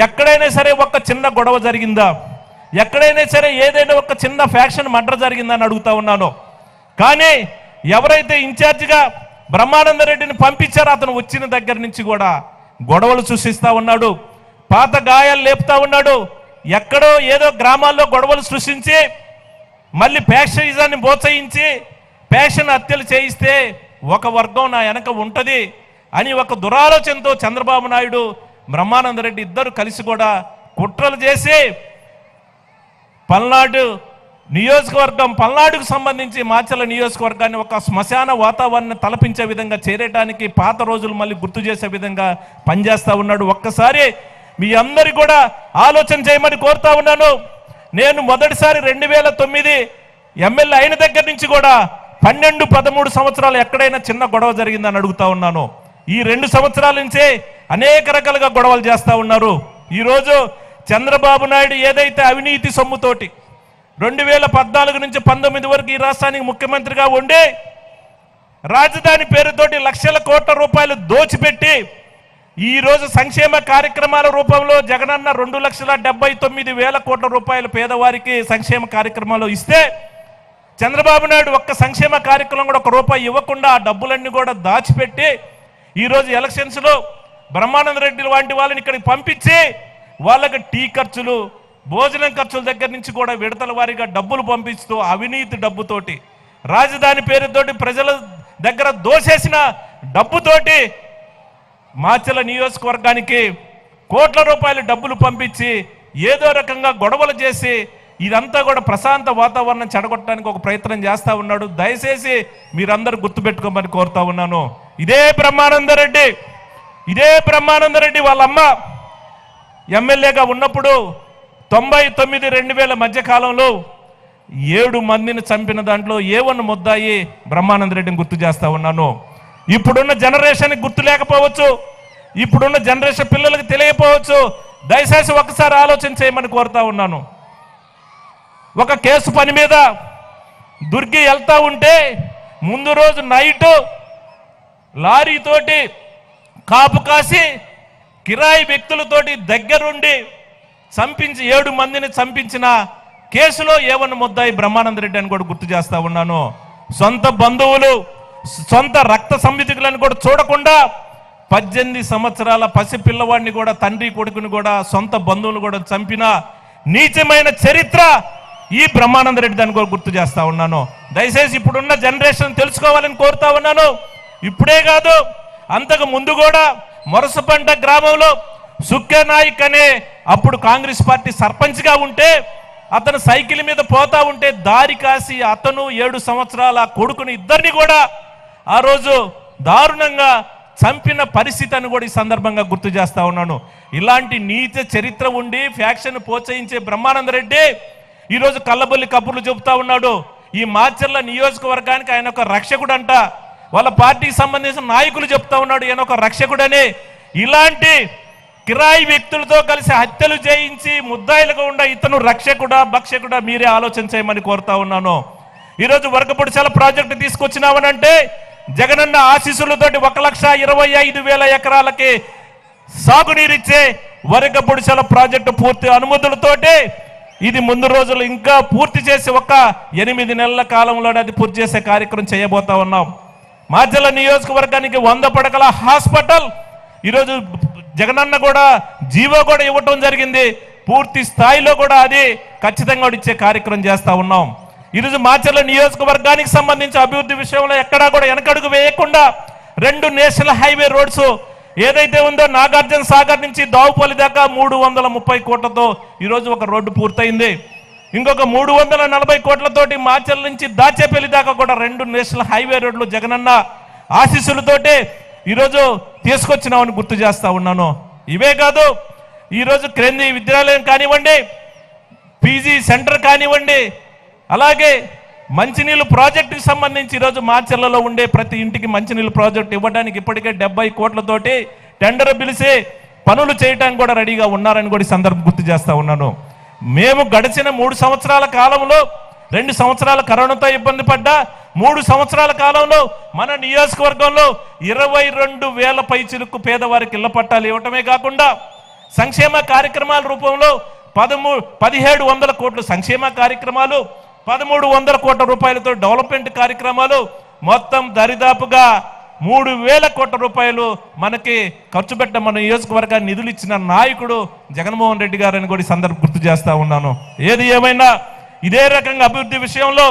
ఎక్కడైనా సరే ఒక చిన్న గొడవ జరిగిందా? ఎక్కడైనా సరే ఏదైనా ఒక చిన్న ఫ్యాక్షన్ మర్డర్ జరిగిందని అడుగుతా ఉన్నాను. కానీ ఎవరైతే ఇన్ఛార్జిగా బ్రహ్మానందరెడ్డిని పంపించారో అతను వచ్చిన దగ్గర నుంచి కూడా గొడవలు సృష్టిస్తా ఉన్నాడు, పాత గాయాలు లేపుతా ఉన్నాడు. ఎక్కడో ఏదో గ్రామాల్లో గొడవలు సృష్టించి మళ్ళీ ఫ్యాక్షనిజాన్ని ప్రోత్సహించి ఫ్యాక్షన్ హత్యలు చేయిస్తే ఒక వర్గం నా వెనక ఉంటుంది అని ఒక దురాలోచనతో చంద్రబాబు నాయుడు, బ్రహ్మానందరెడ్డి ఇద్దరు కలిసి కూడా కుట్రలు చేసి పల్నాడు నియోజకవర్గం, పల్నాడుకు సంబంధించి మాచర్ల నియోజకవర్గాన్ని ఒక శ్మశాన వాతావరణాన్ని తలపించే విధంగా చేరేయడానికి పాత రోజులు మళ్ళీ గుర్తు చేసే విధంగా పనిచేస్తా ఉన్నాడు. ఒక్కసారి మీ అందరి కూడా ఆలోచన చేయమని కోరుతా ఉన్నాను. నేను మొదటిసారి 2009 ఎమ్మెల్యే అయిన దగ్గర నుంచి కూడా 12-13 సంవత్సరాలు ఎక్కడైనా చిన్న గొడవ జరిగిందని అడుగుతా ఉన్నాను. ఈ 2 సంవత్సరాల నుంచే అనేక రకాలుగా గొడవలు చేస్తా ఉన్నారు. ఈరోజు చంద్రబాబు నాయుడు ఏదైతే అవినీతి సొమ్ముతోటి 2014 నుంచి 19 వరకు ఈ రాష్ట్రానికి ముఖ్యమంత్రిగా ఉండి రాజధాని పేరుతోటి లక్షల కోట్ల రూపాయలు దోచిపెట్టి ఈ రోజు సంక్షేమ కార్యక్రమాల రూపంలో జగనన్న 2,79,000 కోట్ల రూపాయలు పేదవారికి సంక్షేమ కార్యక్రమాలు ఇస్తే చంద్రబాబు నాయుడు ఒక్క సంక్షేమ కార్యక్రమం కూడా ఒక్క రూపాయి ఇవ్వకుండా ఆ డబ్బులన్నీ కూడా దాచిపెట్టి ఈరోజు ఎలక్షన్స్లో బ్రహ్మానంద రెడ్డి లాంటి వాళ్ళని ఇక్కడికి పంపించి వాళ్ళకి టీ ఖర్చులు, భోజనం ఖర్చుల దగ్గర నుంచి కూడా విడతల వారీగా డబ్బులు పంపిస్తూ అవినీతి డబ్బుతోటి, రాజధాని పేరుతోటి ప్రజల దగ్గర దోసేసిన డబ్బుతోటి మాచర్ల నియోజకవర్గానికి కోట్ల రూపాయల డబ్బులు పంపించి ఏదో రకంగా గొడవలు చేసి ఇదంతా కూడా ప్రశాంత వాతావరణం చెడగొట్టడానికి ఒక ప్రయత్నం చేస్తూ ఉన్నాడు. దయచేసి మీరందరూ గుర్తుపెట్టుకోమని కోరుతా ఉన్నాను. ఇదే బ్రహ్మానందరెడ్డి వాళ్ళ అమ్మ ఎమ్మెల్యేగా ఉన్నప్పుడు 99-2000 మధ్య కాలంలో 7 మందిని చంపిన దాంట్లో A1 ముద్దాయి బ్రహ్మానందరెడ్డిని గుర్తు చేస్తా ఉన్నాను. ఇప్పుడున్న జనరేషన్కి గుర్తు లేకపోవచ్చు, ఇప్పుడున్న జనరేషన్ పిల్లలకు తెలియకపోవచ్చు. దయచేసి ఒకసారి ఆలోచన చేయమని కోరుతా ఉన్నాను. ఒక కేసు పని మీద దుర్గి వెళ్తా ఉంటే ముందు రోజు నైటు లారీతోటి కాపు కాసి కిరాయి వ్యక్తులతోటి దగ్గరుండి చంపించి 7 మందిని చంపించిన కేసులో A1 ముద్దాయి బ్రహ్మానందరెడ్డి అని కూడా గుర్తు చేస్తా ఉన్నాను. సొంత బంధువులు, సొంత రక్త సంబంధికులను కూడా చూడకుండా 18 సంవత్సరాల పసి పిల్లవాడిని కూడా, తండ్రి కొడుకుని కూడా, సొంత బంధువులు కూడా చంపిన నీచమైన చరిత్ర ఈ బ్రహ్మానందరెడ్డి దాన్ని కూడా గుర్తు చేస్తా ఉన్నాను. దయచేసి ఇప్పుడున్న జనరేషన్ తెలుసుకోవాలని కోరుతా ఉన్నాను. ఇప్పుడే కాదు, అంతకు ముందు కూడా మొరసపంట గ్రామంలో సుఖ్య నాయక్ అనే అప్పుడు కాంగ్రెస్ పార్టీ సర్పంచ్గా ఉంటే అతను సైకిల్ మీద పోతా ఉంటే దారి కాసి అతను 7 సంవత్సరాల కొడుకుని ఇద్దరిని కూడా ఆ రోజు దారుణంగా చంపిన పరిస్థితి అని కూడా ఈ సందర్భంగా గుర్తు చేస్తా ఉన్నాను. ఇలాంటి నీచ చరిత్ర ఉండి ఫ్యాక్షన్ ప్రోత్సహించే బ్రహ్మానందరెడ్డి ఈరోజు కళ్ళబొల్లి కబుర్లు చెబుతా ఉన్నాడు. ఈ మాచర్ల నియోజకవర్గానికి ఆయన ఒక రక్షకుడు అంట. వాళ్ళ పార్టీకి సంబంధించిన నాయకులు చెప్తా ఉన్నాడు ఈయన ఒక రక్షకుడని. ఇలాంటి కిరాయి వ్యక్తులతో కలిసి హత్యలు చేయించి ముద్దాయిలుగా ఉండ ఇతను రక్షకుడా భక్షకుడా మీరే ఆలోచన చేయమని కోరుతా ఉన్నాను. ఈరోజు వరకపొడిశాల ప్రాజెక్టు తీసుకొచ్చినామనంటే జగనన్న ఆశీస్సులతోటి 1,25,000 ఎకరాలకి సాగునీరిచ్చే వరకపొడిశాల ప్రాజెక్టు పూర్తి అనుమతులతోటి ఇది ముందు రోజులు ఇంకా పూర్తి చేసి ఒక 8 నెలల కాలంలోనే అది పూర్తి చేసే కార్యక్రమం చేయబోతా ఉన్నాం. మాచర్ల నియోజకవర్గానికి 100 పడకల హాస్పిటల్ ఈరోజు జగనన్న కూడా జీవో కూడా ఇవ్వటం జరిగింది. పూర్తి స్థాయిలో కూడా అది ఖచ్చితంగా ఇచ్చే కార్యక్రమం చేస్తా ఉన్నాం. ఈరోజు మాచర్ల నియోజకవర్గానికి సంబంధించి అభివృద్ధి విషయంలో ఎక్కడా కూడా వెనకడుగు వేయకుండా 2 నేషనల్ హైవే రోడ్స్ ఏదైతే ఉందో నాగార్జున సాగర్ నుంచి దావుపల్లి దాకా 330 కోట్లతో ఈరోజు ఒక రోడ్డు పూర్తయింది. ఇంకొక 340 కోట్లతోటి మాచర్ల నుంచి దాచేపల్లి దాకా కూడా 2 నేషనల్ హైవే రోడ్లు జగనన్న ఆశీస్సులతోటి ఈరోజు తీసుకొచ్చినామని గుర్తు చేస్తా ఉన్నాను. ఇవే కాదు, ఈరోజు కేంద్రీయ విద్యాలయం కానివ్వండి, పీజీ సెంటర్ కానివ్వండి, అలాగే మంచినీళ్ళు ప్రాజెక్టుకి సంబంధించి ఈరోజు మాచర్లలో ఉండే ప్రతి ఇంటికి మంచినీళ్ళు ప్రాజెక్టు ఇవ్వడానికి ఇప్పటికే 70 కోట్లతోటి టెండర్ పిలిచి పనులు చేయడానికి కూడా రెడీగా ఉన్నారని కూడా ఈ సందర్భం గుర్తు చేస్తా ఉన్నాను. మేము గడిచిన 3 సంవత్సరాల కాలంలో 2 సంవత్సరాల కరోనాతో ఇబ్బంది పడ్డా 3 సంవత్సరాల కాలంలో మన నియోజకవర్గంలో 22,000 పైచిలుకు పేదవారికి ఇళ్ల పట్టాలు ఇవ్వటమే కాకుండా సంక్షేమ కార్యక్రమాల రూపంలో 1,700 కోట్లు సంక్షేమ కార్యక్రమాలు, 1,300 కోట్ల రూపాయలతో డెవలప్మెంట్ కార్యక్రమాలు, మొత్తం దరిదాపుగా 3,000 కోట్ల రూపాయలు మనకి ఖర్చు పెట్ట మన నియోజకవర్గాన్ని నిధులు ఇచ్చిన నాయకుడు జగన్మోహన్ రెడ్డి గారని కూడా ఈ సందర్భం గుర్తు చేస్తా ఉన్నాను. ఏది ఏమైనా ఇదే రకంగా అభివృద్ధి విషయంలో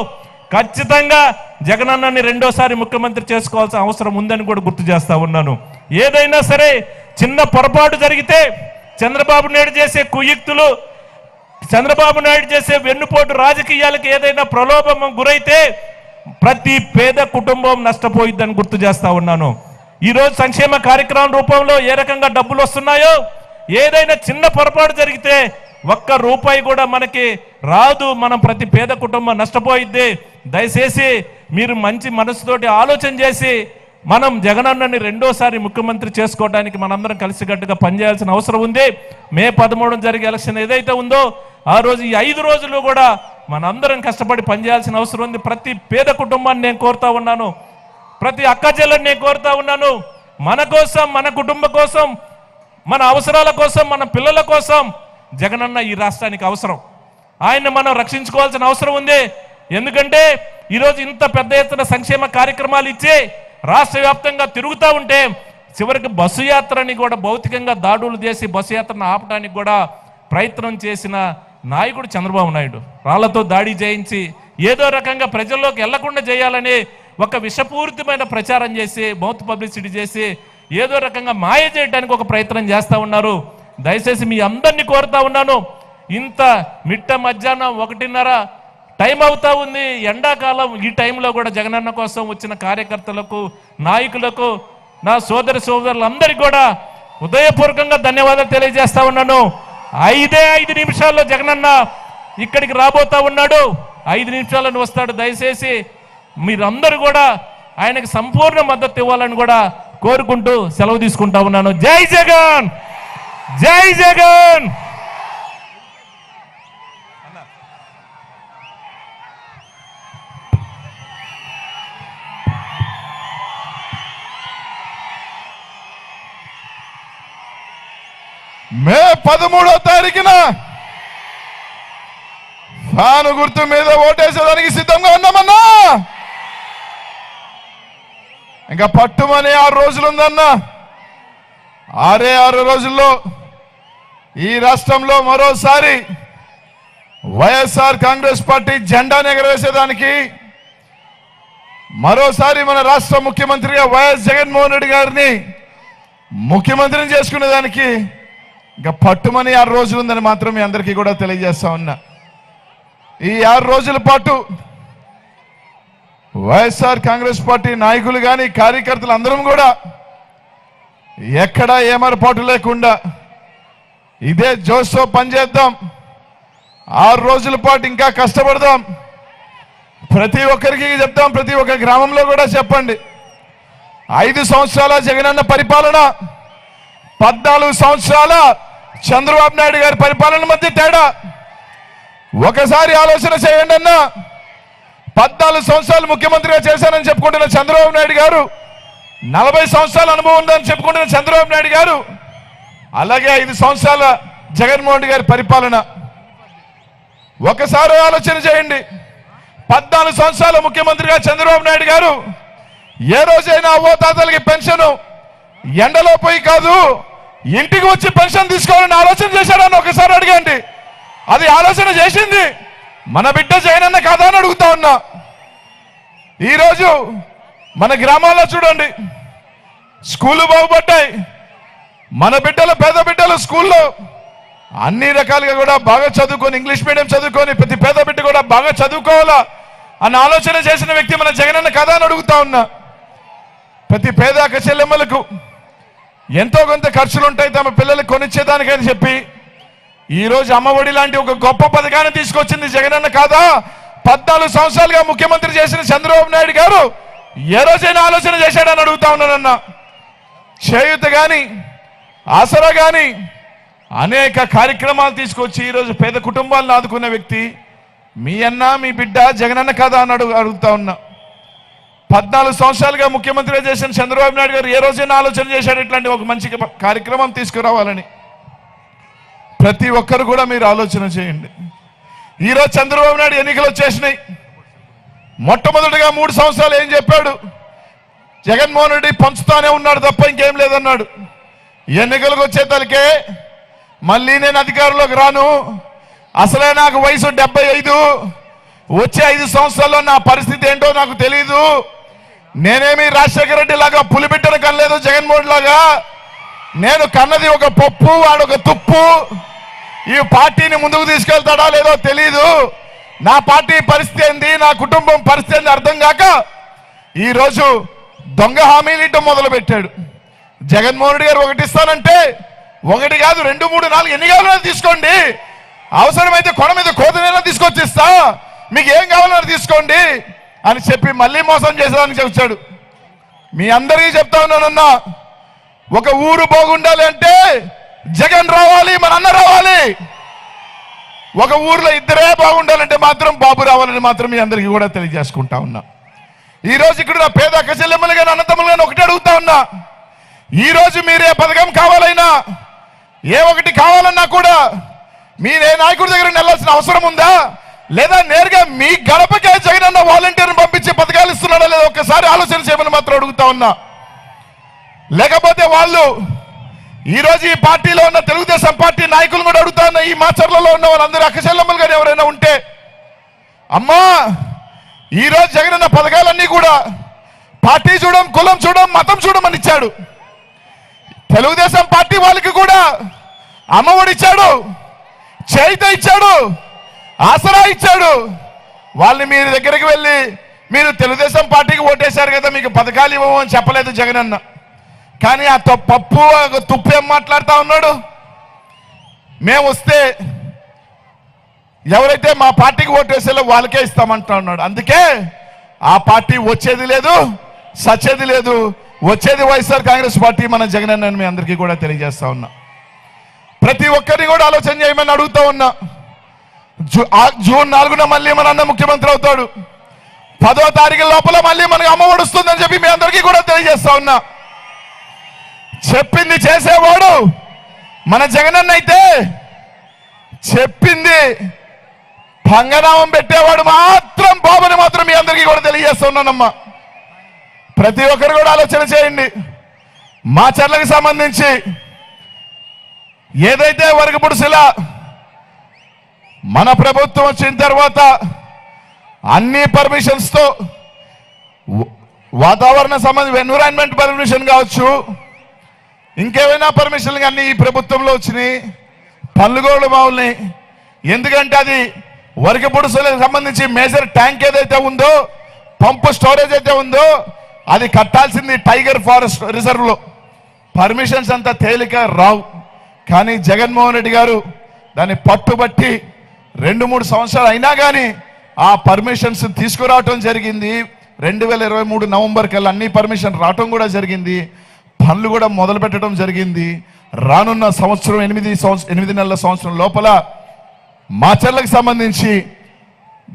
ఖచ్చితంగా జగనన్నని రెండోసారి ముఖ్యమంత్రి చేసుకోవాల్సిన అవసరం ఉందని కూడా గుర్తు చేస్తా ఉన్నాను. ఏదైనా సరే చిన్న పొరపాటు జరిగితే చంద్రబాబు నాయుడు చేసే కుయుక్తులు, చంద్రబాబు నాయుడు చేసే వెన్నుపోటు రాజకీయాలకు ఏదైనా ప్రలోభం గురైతే ప్రతి పేద కుటుంబం నష్టపోయిద్దని గుర్తు చేస్తా ఉన్నాను. ఈరోజు సంక్షేమ కార్యక్రమం రూపంలో ఏ రకంగా డబ్బులు వస్తున్నాయో ఏదైనా చిన్న పొరపాటు జరిగితే 1 రూపాయి కూడా మనకి రాదు, మనం ప్రతి పేద కుటుంబం నష్టపోయిద్ది. దయచేసి మీరు మంచి మనసుతోటి ఆలోచన చేసి మనం జగనన్నని రెండోసారి ముఖ్యమంత్రి చేసుకోవడానికి మనందరం కలిసికట్టుగా పనిచేయాల్సిన అవసరం ఉంది. మే 13 జరిగే ఎలక్షన్ ఏదైతే ఉందో ఆ రోజు ఈ 5 రోజులు కూడా మనందరం కష్టపడి పనిచేయాల్సిన అవసరం ఉంది. ప్రతి పేద కుటుంబాన్ని నేను కోరుతా ఉన్నాను, ప్రతి అక్క చెల్లెని నేను కోరుతా ఉన్నాను. మన కోసం, మన కుటుంబం కోసం, మన అవసరాల కోసం, మన పిల్లల కోసం జగనన్న ఈ రాష్ట్రానికి అవసరం. ఆయన్ని మనం రక్షించుకోవాల్సిన అవసరం ఉంది. ఎందుకంటే ఈరోజు ఇంత పెద్ద ఎత్తున సంక్షేమ కార్యక్రమాలు ఇచ్చి రాష్ట్ర వ్యాప్తంగా తిరుగుతూ ఉంటే చివరికి బస్సు యాత్రని కూడా భౌతికంగా దాడులు చేసి బస్సు యాత్రను ఆపడానికి కూడా ప్రయత్నం చేసిన నాయకుడు చంద్రబాబు నాయుడు. రాళ్లతో దాడి చేయించి ఏదో రకంగా ప్రజల్లోకి వెళ్లకుండా చేయాలని ఒక విషపూరితమైన ప్రచారం చేసి మౌత్ పబ్లిసిటీ చేసి ఏదో రకంగా మాయ చేయడానికి ఒక ప్రయత్నం చేస్తూ ఉన్నారు. దయచేసి మీ అందరినీ కోరుతా ఉన్నాను, ఇంత మిట్ట మధ్యాహ్నం 1:30 టైం అవుతా ఉంది, ఎండాకాలం ఈ టైంలో కూడా జగనన్న కోసం వచ్చిన కార్యకర్తలకు నాయకులకు నా సోదరులందరికీ కూడా హృదయపూర్వకంగా ధన్యవాదాలు తెలియజేస్తా ఉన్నాను. 5 నిమిషాల్లో జగనన్న ఇక్కడికి రాబోతా ఉన్నాడు. 5 నిమిషాలను వస్తాడు. దయచేసి మీరందరూ కూడా ఆయనకు సంపూర్ణ మద్దతు ఇవ్వాలని కూడా కోరుకుంటూ సెలవు తీసుకుంటా ఉన్నాను. జై జగన్, జై జగన్. మే 13వ తారీఖున ఫ్యాను గుర్తు మీద ఓటేసేదానికి సిద్ధంగా ఉన్నామన్నా. ఇంకా పట్టుమని 6 రోజులుందన్నా. 6 రోజుల్లో ఈ రాష్ట్రంలో మరోసారి వైఎస్ఆర్ కాంగ్రెస్ పార్టీ జెండాను ఎగరవేసేదానికి, మరోసారి మన రాష్ట్ర ముఖ్యమంత్రిగా వైఎస్ జగన్మోహన్ రెడ్డి గారిని ముఖ్యమంత్రిని చేసుకునేదానికి ఇంకా పట్టుమని 6 రోజులు ఉందని మాత్రం మీ అందరికీ కూడా తెలియజేస్తా ఉన్నా. ఈ 6 రోజుల పాటు వైఎస్ఆర్ కాంగ్రెస్ పార్టీ నాయకులు కానీ కార్యకర్తలు అందరం కూడా ఎక్కడా ఏమరపాటు లేకుండా ఇదే జోష్తో పనిచేద్దాం. 6 రోజుల పాటు ఇంకా కష్టపడదాం. ప్రతి ఒక్కరికి చెప్తాం, ప్రతి ఒక్క గ్రామంలో కూడా చెప్పండి. 5 సంవత్సరాల జగనన్న పరిపాలన, 14 సంవత్సరాల చంద్రబాబు నాయుడు గారి పరిపాలన మధ్య తేడా ఒకసారి ఆలోచన చేయండి అన్న. 14 సంవత్సరాలు ముఖ్యమంత్రిగా చేశానని చెప్పుకుంటున్న చంద్రబాబు నాయుడు గారు, 40 సంవత్సరాల అనుభవం ఉందని చెప్పుకుంటున్న చంద్రబాబు నాయుడు గారు, అలాగే 5 సంవత్సరాల జగన్మోహన్ రెడ్డి గారి పరిపాలన ఒకసారి ఆలోచన చేయండి. 14 సంవత్సరాల ముఖ్యమంత్రిగా చంద్రబాబు నాయుడు గారు ఏ రోజైనా అవ్వతాతలకి పెన్షన్ ఎండలో పోయి కాదు, ఇంటికి వచ్చి పెన్షన్ తీసుకోవాలని ఆలోచన చేశాడని ఒకసారి అడగండి. అది ఆలోచన చేసింది మన బిడ్డ జగనన్న కాదా అని అడుగుతా ఉన్నా. ఈరోజు మన గ్రామాల్లో చూడండి, స్కూళ్ళు బాగుపడ్డాయి. మన బిడ్డలు, పేద బిడ్డలు స్కూల్లో అన్ని రకాలుగా కూడా బాగా చదువుకొని, ఇంగ్లీష్ మీడియం చదువుకొని ప్రతి పేద బిడ్డ కూడా బాగా చదువుకోవాలా అన్న ఆలోచన చేసిన వ్యక్తి మన జగనన్న కాదా అని అడుగుతా ఉన్నా. ప్రతి పేద అక్క చెల్లెమ్మలకు ఎంతో కొంత ఖర్చులు ఉంటాయి తమ పిల్లలకు కొనిచ్చేదానికని చెప్పి ఈరోజు అమ్మఒడి లాంటి ఒక గొప్ప పథకాన్ని తీసుకొచ్చింది జగనన్న కాదా? 14 సంవత్సరాలుగా ముఖ్యమంత్రి చేసిన చంద్రబాబు నాయుడు గారు ఏ రోజైనా ఆలోచన చేశాడని అడుగుతా ఉన్నానన్న. చేయూత కానీ, ఆసరా కానీ అనేక కార్యక్రమాలు తీసుకొచ్చి ఈరోజు పేద కుటుంబాలను ఆదుకున్న వ్యక్తి మీ అన్న, మీ బిడ్డ జగనన్న కాదా అని అడుగుతా ఉన్నా. 14 సంవత్సరాలుగా ముఖ్యమంత్రిగా చేసిన చంద్రబాబు నాయుడు గారు ఏ రోజైనా ఆలోచన చేశాడు ఇట్లాంటి ఒక మంచి కార్యక్రమం తీసుకురావాలని? ప్రతి ఒక్కరు కూడా మీరు ఆలోచన చేయండి. ఈరోజు చంద్రబాబు నాయుడు ఎన్నికలు వచ్చేసినాయి. మొట్టమొదటిగా 3 సంవత్సరాలు ఏం చెప్పాడు? జగన్మోహన్ రెడ్డి పంచుతానే ఉన్నాడు తప్ప ఇంకేం లేదన్నాడు. ఎన్నికలకు వచ్చేతలకే మళ్ళీ నేను అధికారంలోకి రాను, అసలే నాకు వయసు 75, వచ్చే 5 సంవత్సరాల్లో నా పరిస్థితి ఏంటో నాకు తెలీదు, నేనేమి రాజశేఖర రెడ్డి లాగా పులిబిడ్డను కనలేదు, జగన్మోహన్ లాగా నేను కన్నది ఒక పప్పు, వాడొక తుప్పు, ఈ పార్టీని ముందుకు తీసుకెళ్తాడా లేదో తెలీదు, నా పార్టీ పరిస్థితి ఏంది, నా కుటుంబం పరిస్థితి ఏంది అర్థం కాక ఈరోజు దొంగ హామీలు ఇవ్వడం మొదలు పెట్టాడు. జగన్మోహన్ రెడ్డి గారు ఒకటి ఇస్తానంటే 1 కాదు 2, 3, 4 ఎన్ని కావాలన్నా తీసుకోండి, అవసరమైతే కొన మీద కోతనైనా తీసుకొచ్చి ఇస్తా, మీకు ఏం కావాలన్నా తీసుకోండి అని చెప్పి మళ్ళీ మోసం చేసేదానికి వచ్చాడు. మీ అందరికీ చెప్తా ఉన్నానన్నా, ఒక ఊరు బాగుండాలి అంటే జగన్ రావాలి, మన అన్న రావాలి. ఒక ఊర్లో ఇద్దరే బాగుండాలంటే మాత్రం బాబు రావాలని మాత్రం మీ అందరికీ కూడా తెలియజేసుకుంటా ఉన్నా. ఈ రోజు ఇక్కడ నా పేద అక్క చెల్లెమ్మలు కానీ అన్నతమ్ములు కానీ ఒకటి అడుగుతా ఉన్నా, ఈ రోజు మీరే పథకం కావాలైనా ఏ ఒకటి కావాలన్నా కూడా మీరే నాయకుడి దగ్గర వెళ్ళాల్సిన అవసరం ఉందా? లేదా నేరుగా మీ గడపకే జగనన్న వాలంటీర్ని పంపించి పథకాలు ఇస్తున్నాడా లేదా ఒక్కసారి ఆలోచన చేయమని మాత్రం అడుగుతా ఉన్నా. లేకపోతే వాళ్ళు ఈరోజు ఈ పార్టీలో ఉన్న తెలుగుదేశం పార్టీ నాయకులు కూడా అడుగుతా ఉన్నా, ఈ మాచర్లలో ఉన్న వాళ్ళందరూ అక్కచెల్లమ్మలు కానీ ఎవరైనా ఉంటే, అమ్మా ఈరోజు జగనన్న పథకాలన్నీ కూడా పార్టీ చూడం, కులం చూడం, మతం చూడమని ఇచ్చాడు. తెలుగుదేశం పార్టీ వాళ్ళకి కూడా అమ్మఒడి ఇచ్చాడు, చేయిత ఇచ్చాడు, ఆసరా ఇచ్చాడు. వాళ్ళని మీరు దగ్గరికి వెళ్ళి మీరు తెలుగుదేశం పార్టీకి ఓటేశారు కదా మీకు పథకాలు ఇవ్వమని చెప్పలేదు జగనన్న. కానీ ఆ పప్పు తుప్పు ఏం మాట్లాడుతూ ఉన్నాడు, మేము వస్తే ఎవరైతే మా పార్టీకి ఓటేసేలో వాళ్ళకే ఇస్తామంటా ఉన్నాడు. అందుకే ఆ పార్టీ వచ్చేది లేదు, సచ్చేది లేదు. వచ్చేది వైఎస్ఆర్ కాంగ్రెస్ పార్టీ, మన జగనన్న మీ అందరికీ కూడా తెలియజేస్తా ఉన్నా. ప్రతి ఒక్కరిని కూడా ఆలోచన చేయమని అడుగుతా ఉన్నా. జూన్ 4న మళ్ళీ మన అన్న ముఖ్యమంత్రి అవుతాడు. 10వ తారీఖు లోపల మళ్ళీ మనకు అమ్మఒడి వస్తుందని చెప్పి మీ అందరికీ కూడా తెలియజేస్తా ఉన్నా. చెప్పింది చేసేవాడు మన జగనన్న అయితే, చెప్పింది పంగనామం పెట్టేవాడు మాత్రం బాబుని మాత్రం మీ అందరికీ కూడా తెలియజేస్తున్నానమ్మా. ప్రతి ఒక్కరు కూడా ఆలోచన చేయండి. మా చర్లకు సంబంధించి ఏదైతే వరకపుడుసుల మన ప్రభుత్వం వచ్చిన తర్వాత అన్ని పర్మిషన్స్ తో వాతావరణ సంబంధించి ఎన్విరాన్మెంట్ పర్మిషన్ కావచ్చు, ఇంకేమైనా పర్మిషన్లు అన్ని ఈ ప్రభుత్వంలో వచ్చినాయి. పల్లుగోళ్ళు బావుల్ని, ఎందుకంటే అది వరకపుడుసులకు సంబంధించి మేజర్ ట్యాంక్ ఏదైతే ఉందో, పంపు స్టోరేజ్ అయితే ఉందో అది కట్టాల్సింది టైగర్ ఫారెస్ట్ రిజర్వ్ లో. పర్మిషన్స్ అంతా తేలిక రావు. కానీ జగన్మోహన్ రెడ్డి గారు దాన్ని పట్టుబట్టి 2-3 సంవత్సరాలు అయినా కానీ ఆ పర్మిషన్స్ తీసుకురావటం జరిగింది. 2023 నవంబర్ కల్లా అన్ని పర్మిషన్ రావటం కూడా జరిగింది. పనులు కూడా మొదలు పెట్టడం జరిగింది. రానున్న సంవత్సరం 8 నెలల సంవత్సరం లోపల మాచర్లకు సంబంధించి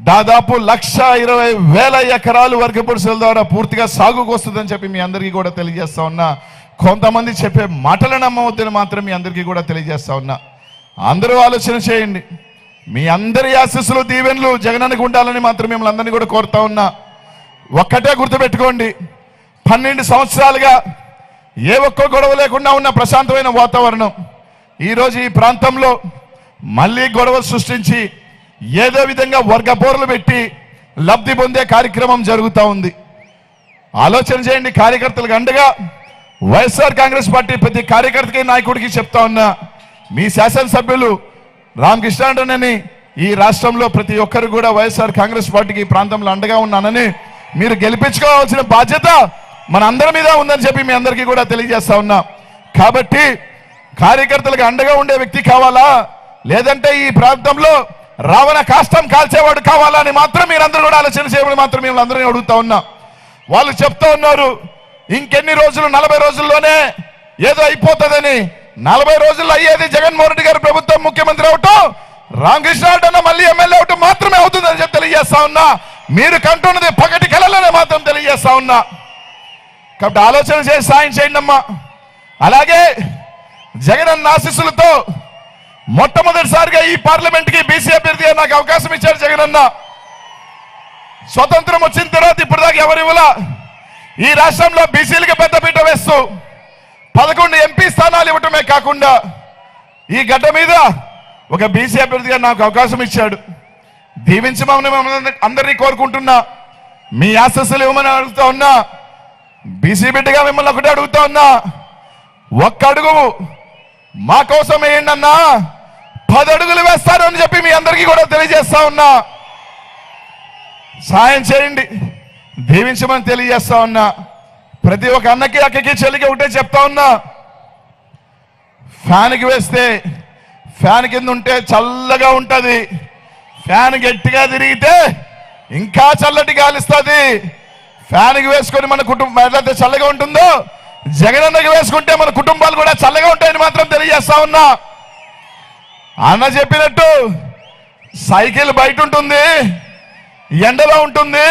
దాదాపు 1,20,000 ఎకరాలు వరకపుడుసుల ద్వారా పూర్తిగా సాగుకు వస్తుందని చెప్పి మీ అందరికీ కూడా తెలియజేస్తా ఉన్నా. కొంతమంది చెప్పే మాటలను నమ్మవద్దని మాత్రం మీ అందరికీ కూడా తెలియజేస్తా ఉన్నా. అందరూ ఆలోచన చేయండి. మీ అందరి ఆశీస్సులు దీవెనలు జగనన్నకు ఉండాలని మాత్రం మిమ్మల్ని అందరినీ కూడా కోరుతా ఉన్నా. ఒక్కటే గుర్తుపెట్టుకోండి, 12 సంవత్సరాలుగా ఏ ఒక్క గొడవ లేకుండా ఉన్న ప్రశాంతమైన వాతావరణం ఈరోజు ఈ ప్రాంతంలో మళ్ళీ గొడవలు సృష్టించి ఏదో విధంగా వర్గపోరులు పెట్టి లబ్ధి పొందే కార్యక్రమం జరుగుతూ ఉంది. ఆలోచన చేయండి. కార్యకర్తలకు అండగా వైఎస్ఆర్ కాంగ్రెస్ పార్టీ ప్రతి కార్యకర్తకి నాయకుడికి చెప్తా ఉన్నా, మీ శాసనసభ్యులు రామకృష్ణారెడ్డి ఈ రాష్ట్రంలో ప్రతి ఒక్కరు కూడా వైఎస్ఆర్ కాంగ్రెస్ పార్టీకి ఈ ప్రాంతంలో అండగా ఉన్నానని మీరు గెలిపించుకోవాల్సిన బాధ్యత మన అందరి మీద ఉందని చెప్పి మీ అందరికీ కూడా తెలియజేస్తా ఉన్నా. కాబట్టి కార్యకర్తలకు అండగా ఉండే వ్యక్తి కావాలా, లేదంటే ఈ ప్రాంతంలో రావణ కాష్టం కాల్చేవాడు కావాలా అని మాత్రం మీరందరూ కూడా ఆలోచన చేయమని మాత్రం మిమ్మల్ని అందరినీ అడుగుతా ఉన్నా. వాళ్ళు చెప్తా ఉన్నారు ఇంకెన్ని రోజులు, 40 రోజుల్లోనే ఏదో అయిపోతుందని. 40 రోజుల్లో అయ్యేది జగన్మోహన్ రెడ్డి గారి ప్రభుత్వం ముఖ్యమంత్రి అవటం, రామకృష్ణారెడ్డి అన్న మళ్ళీ ఎమ్మెల్యే అవటం మాత్రమే అవుతుందని చెప్పి తెలియజేస్తా ఉన్నా. మీరు కంటున్నది పగటి కలలనే మాత్రం తెలియజేస్తా ఉన్నా. కాబట్టి ఆలోచన చేసి సాయం చేయండి అమ్మా. అలాగే జగనన్న ఆశీస్సులతో మొట్టమొదటిసారిగా ఈ పార్లమెంట్ కి బీసీ అభ్యర్థిగా నాకు అవకాశం ఇచ్చారు జగనన్న. స్వతంత్రం వచ్చిన తర్వాత ఇప్పుడు దాకా ఎవరు ఇవ్వలా. ఈ రాష్ట్రంలో బీసీలకి పెద్దపీట వేస్తూ 11 ఎంపీ స్థానాలు ఇవ్వటమే కాకుండా ఈ గడ్డ మీద ఒక బీసీ అభ్యర్థిగా నాకు అవకాశం ఇచ్చాడు. దీవించమని అందరినీ కోరుకుంటున్నా. మీ ఆశస్సులు ఇవ్వమని అడుగుతా ఉన్నా. బీసీ బిడ్డగా మిమ్మల్ని ఒకటే అడుగుతా ఉన్నా, ఒక్క అడుగు మా కోసం వేయండి అన్నా, 10 అడుగులు వేస్తాను అని చెప్పి మీ అందరికీ కూడా తెలియజేస్తా ఉన్నా. సాయం చేయండి, దీవించమని తెలియజేస్తా ఉన్నా. ప్రతి ఒక్క అన్నకి అక్కకి చెల్లికి ఒకటే చెప్తా ఉన్నా, ఫ్యాన్కి వేస్తే ఫ్యాన్ కింద ఉంటే చల్లగా ఉంటది, ఫ్యాన్ గట్టిగా తిరిగితే ఇంకా చల్లటి గాలిస్తుంది. ఫ్యాన్కి వేసుకొని మన కుటుంబం ఎట్లయితే చల్లగా ఉంటుందో జగనన్నకి వేసుకుంటే మన కుటుంబాలు కూడా చల్లగా ఉంటాయని మాత్రం తెలియజేస్తా ఉన్నా. అన్న చెప్పినట్టు సైకిల్ బయట ఉంటుంది, ఎండలో ఉంటుంది.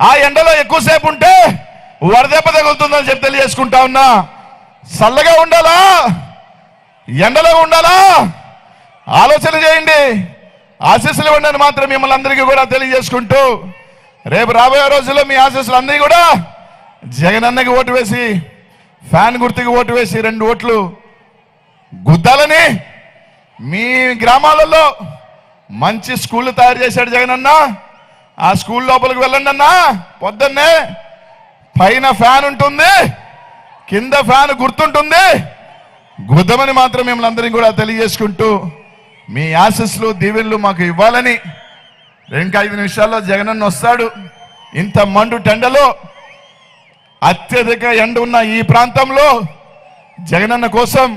ఆ ఎండలో ఎక్కువసేపు ఉంటే వరదెబ్బ తగులుతుందని చెప్పి తెలియజేసుకుంటా ఉన్నా. చల్లగా ఉండాలా, ఎండలో ఉండాలా? ఆలోచన చేయండి. ఆశీస్సులు ఇవ్వండి మాత్రం మిమ్మల్ని అందరికీ కూడా తెలియజేసుకుంటూ రేపు రాబోయే రోజుల్లో మీ ఆశీస్సులు అందరికీ కూడా జగనన్నకి ఓటు వేసి ఫ్యాన్ గుర్తుకి ఓటు వేసి 2 ఓట్లు గుద్దాలని మీ గ్రామాలలో మంచి స్కూళ్ళు తయారు చేశాడు జగనన్న. ఆ స్కూల్ లోపలికి వెళ్ళండి అన్నా. పొద్దున్నే పైన ఫ్యాన్ ఉంటుంది, కింద ఫ్యాన్ గుర్తుంటుంది. గుద్దమని మాత్రం మిమ్మల్ని అందరినీ కూడా తెలియజేసుకుంటూ మీ ఆశీస్సులు దీవెనలు మాకు ఇవ్వాలని. ఇంకా 5 నిమిషాల్లో జగనన్న వస్తాడు. ఇంత మండు టెండలో అత్యధిక ఎండ ఉన్న ఈ ప్రాంతంలో జగనన్న కోసం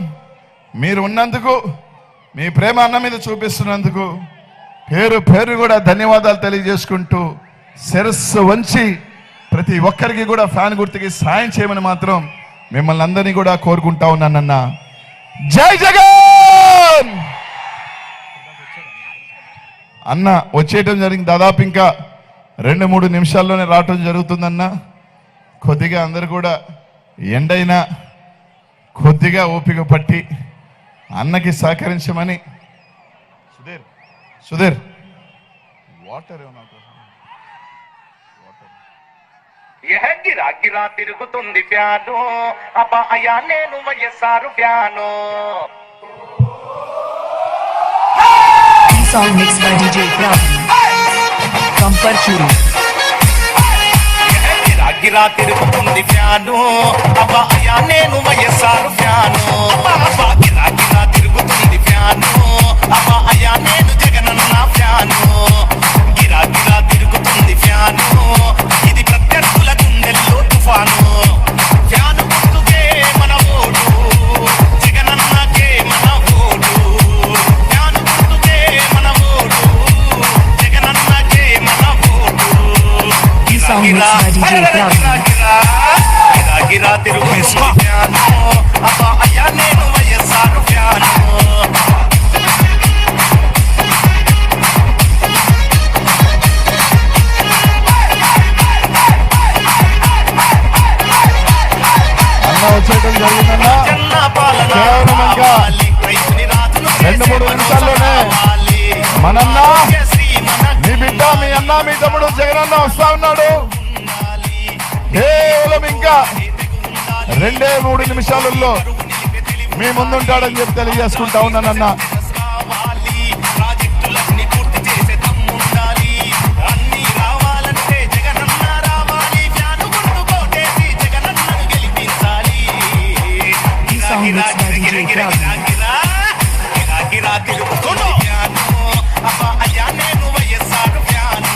మీరు ఉన్నందుకు, మీ ప్రేమ అన్న మీద చూపిస్తున్నందుకు పేరు పేరు కూడా ధన్యవాదాలు తెలియజేసుకుంటూ శిరస్సు వంచి ప్రతి ఒక్కరికి కూడా ఫ్యాన్ గుర్తుకి సాయం చేయమని మాత్రం మిమ్మల్ని అందరినీ కూడా కోరుకుంటా ఉన్నానన్న. జై జగన్ అన్న. వచ్చేయటం జరిగింది. దాదాపు ఇంకా 2-3 నిమిషాల్లోనే రావటం జరుగుతుందన్న. కొద్దిగా అందరు కూడా ఎండైనా కొద్దిగా ఓపిక పట్టి అన్నకి సహకరించమని. సుధీర్ వాటర్ గిరా గిరా తిరుగుతుంది ఫ్యాను అబ్బా అయ్యా నేను YSR fan. Song mixed by DJ Ravi. Kamparchuru. గిరా గిరా తిరుగుతుంది ఫ్యాను అబ్బా అయ్యా నేను వైఎస్ఆర్ ఫ్యాను. అబ్బా గిరా గిరా తిరుగుతుంది ఫ్యాను అబ్బా అయ్యా నేను జగనన్న ఫ్యాను. గిరా గిరా తిరుగుతుంది ఫ్యాను, ఇది ప్రత్యర్థుల గుండెల్లో తుఫాను. ఫ్యాను గుర్తుకే మన ఓటు, జగనన్నకే మన ఓటు. ఫ్యాను గుర్తుకే మన ఓటు, జగనన్నకే మన vote. Song mixed by DJ Ravi. గిరా గిరా తిరుగుతుంది ఫ్యాను అబ్బా అయ్యా నేను వైఎస్ఆర్ ఫ్యాను. అన్న వచ్చేయటం జరిగిందన్న. కేవలం ఇంకా 2-3 నిమిషాల్లోనే మనన్న, మీ బిడ్డ, మీ అన్న, మీ తమ్ముడు జగనన్న వస్తా ఉన్నాడు. కేవలం ఇంకా 2-3 నిమిషాలలో మీ ముందుంటాడని చెప్పి తెలియజేసుకుంటా ఉన్నానన్న. ప్రాజెక్టులన్నీ పూర్తి చేసే తమ్ముండాలి. అన్ని రావాలంటే జగనన్న రావాలి. ఫ్యాను గుర్తు కోటేసి జగనన్నను గెలిపించాలి. గిరా గిరా గిరా గిరా గిరా గిరా గిరా తిరుగుతుంది ఫ్యాను అబ్బా అయ్యా నేను వైఎస్ఆర్ ఫ్యాను.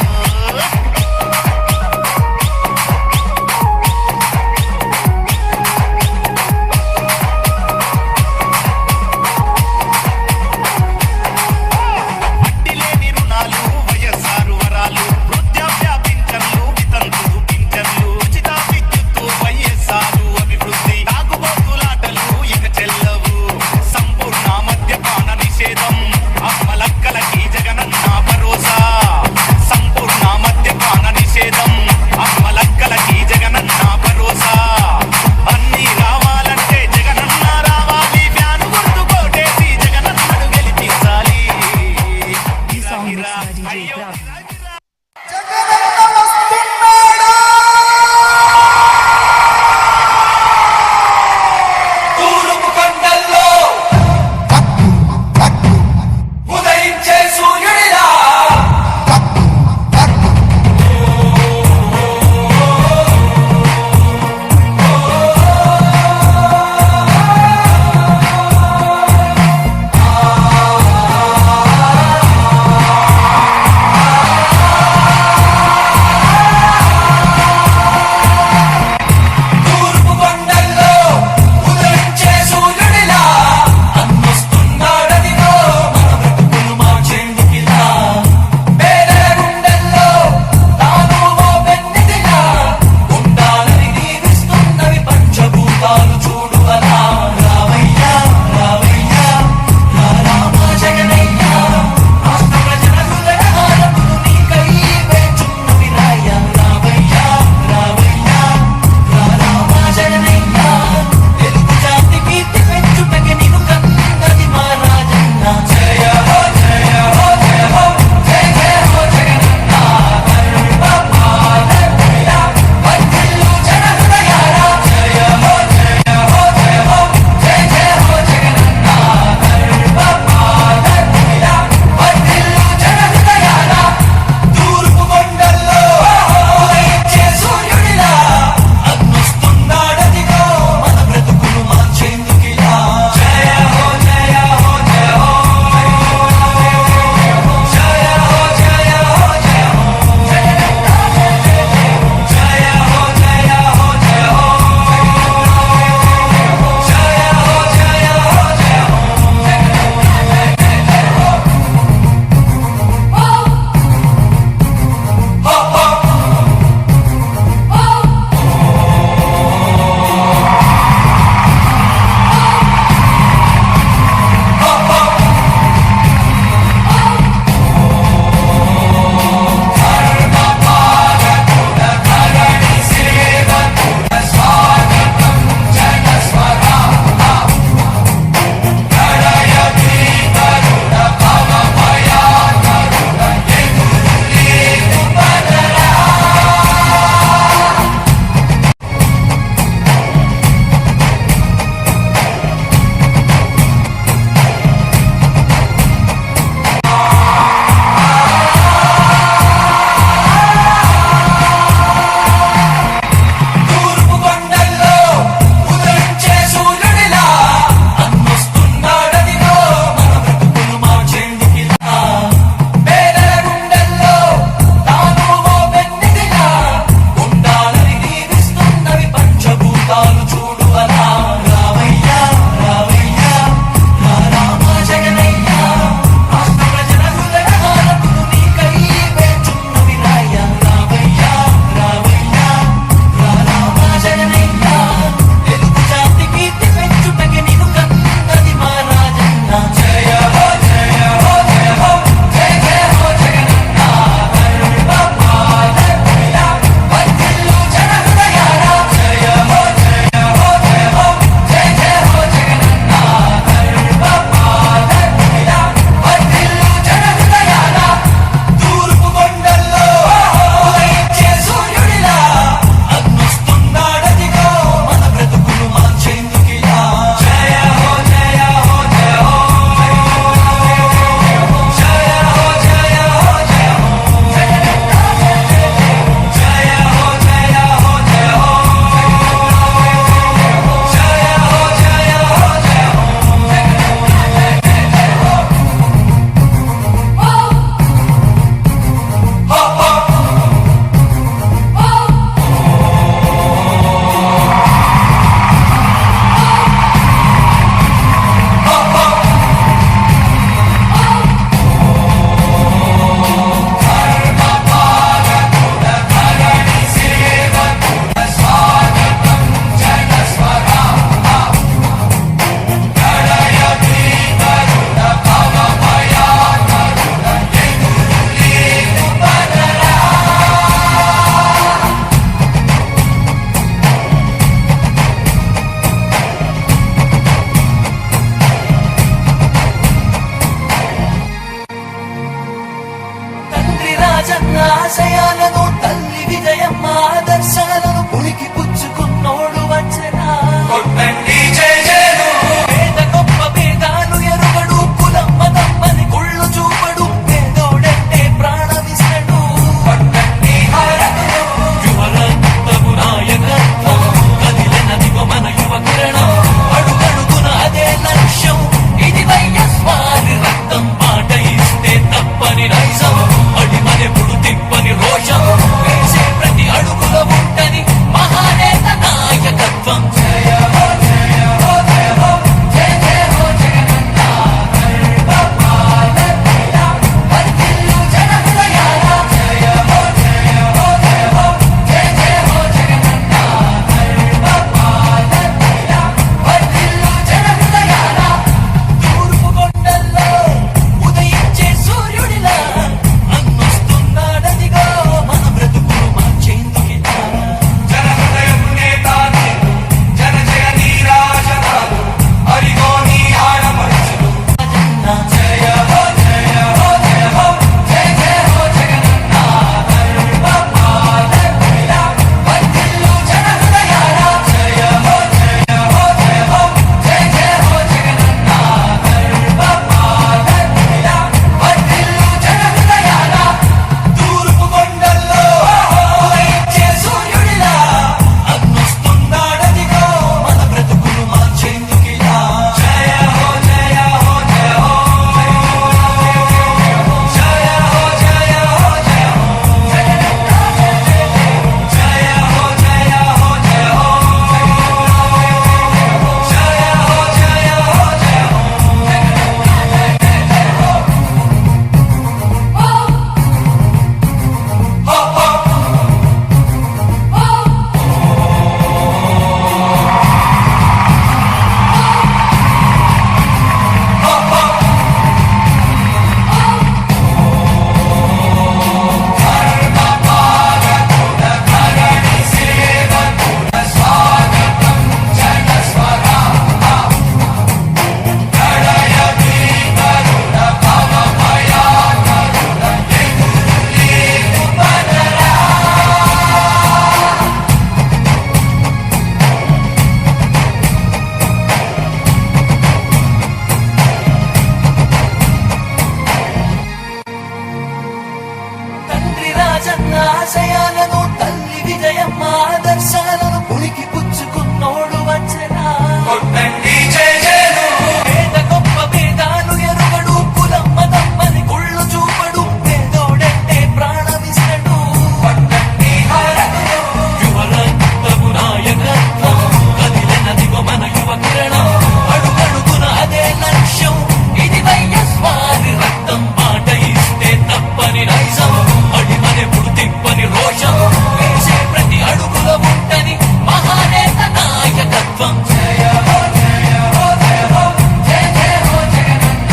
విమర్శలను పులికి పుచ్చుకున్నోడు వచ్చనా కొట్టండి జై జయను పేద గొప్ప భేదాలు ఎరుగడు కులం మతం అని గుళ్ళు చూపడు పేదోడంటే ప్రాణమిస్తడు పట్టండి హారతులు యువరక్తము నాయకత్వం కదిలినదిగో మన యువ కిరణం అడుగడుగున అదే లక్ష్యం ఇది వైఎస్వారి రక్తం మాట ఇస్తే తప్పని నైజం అడిమనెప్పుడు తిప్పని రోషం వేసే ప్రతి అడుగుల ఉంటని మహానేత నాయకత్వం జయ హో జయ హో జయ హో జయ జయ హో జగనన్న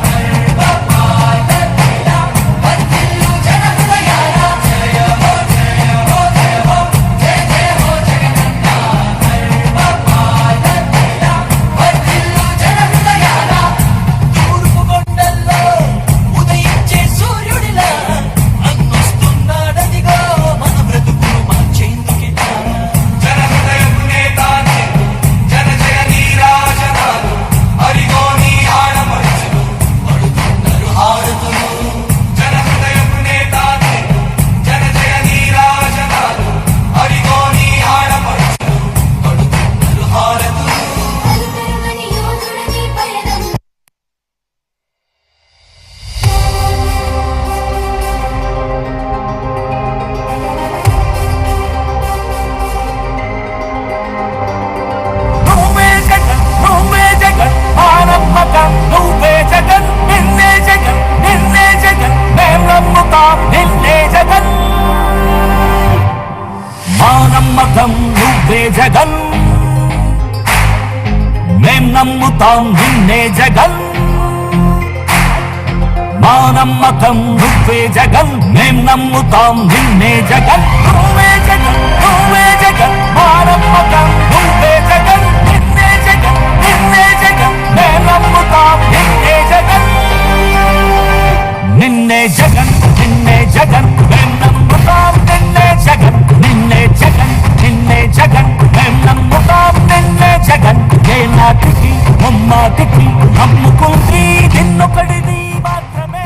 సర్వపాలకుల వర్ధిల్లు జనహృదయాల జయ హో జయ హో జయ హో జయ జయ హో జగనన్న సర్వపాలకుల వర్ధిల్లు జనహృదయాల తూర్పు కొండల్లో ఉదయించే సూర్యుడిలా అన్నొస్తున్నాడదిగో మన బ్రతుకులు మార్చేందుకిలా జనహృదయపు నేతాన్ని జన జయ నీరాజనాలు అరిగో నీ ఆడపడుచులు పడుతున్నారు హారతులు జనహృదయపు నేతాన్ని జన జయ నీరాజనాలు అరిగో నీ ఆడపడుచులు పడుతున్నారు హారతులు అలుపెరుగని యోధుడని పయనం నువ్వే జగన్ మా నమ్మకం నువ్వే జగన్ నిన్నే జగన్ మేం నమ్ముతాం నిన్నే జగన్ మా నమ్మకం నువ్వే జగన్ మేం నమ్ముతాం నిన్నే జగన్ మా నమ్మకం నువ్వే జగన్ మేం నమ్ముతాం నిన్నే జగన్ నువ్వే జగన్ మా నమ్మకం నువ్వే జగన్ నిన్నే జగన్ మేం నమ్ముతాం నిన్నే జగన్ నిన్నే జగన్ మేం నమ్ముతాం నిన్నే జగన్ మేం నమ్ముతాం నిన్నే జగన్ ఏ నాటికి ముమ్మాటికి నమ్ముకుంది నిన్నొకడిది మాత్రమే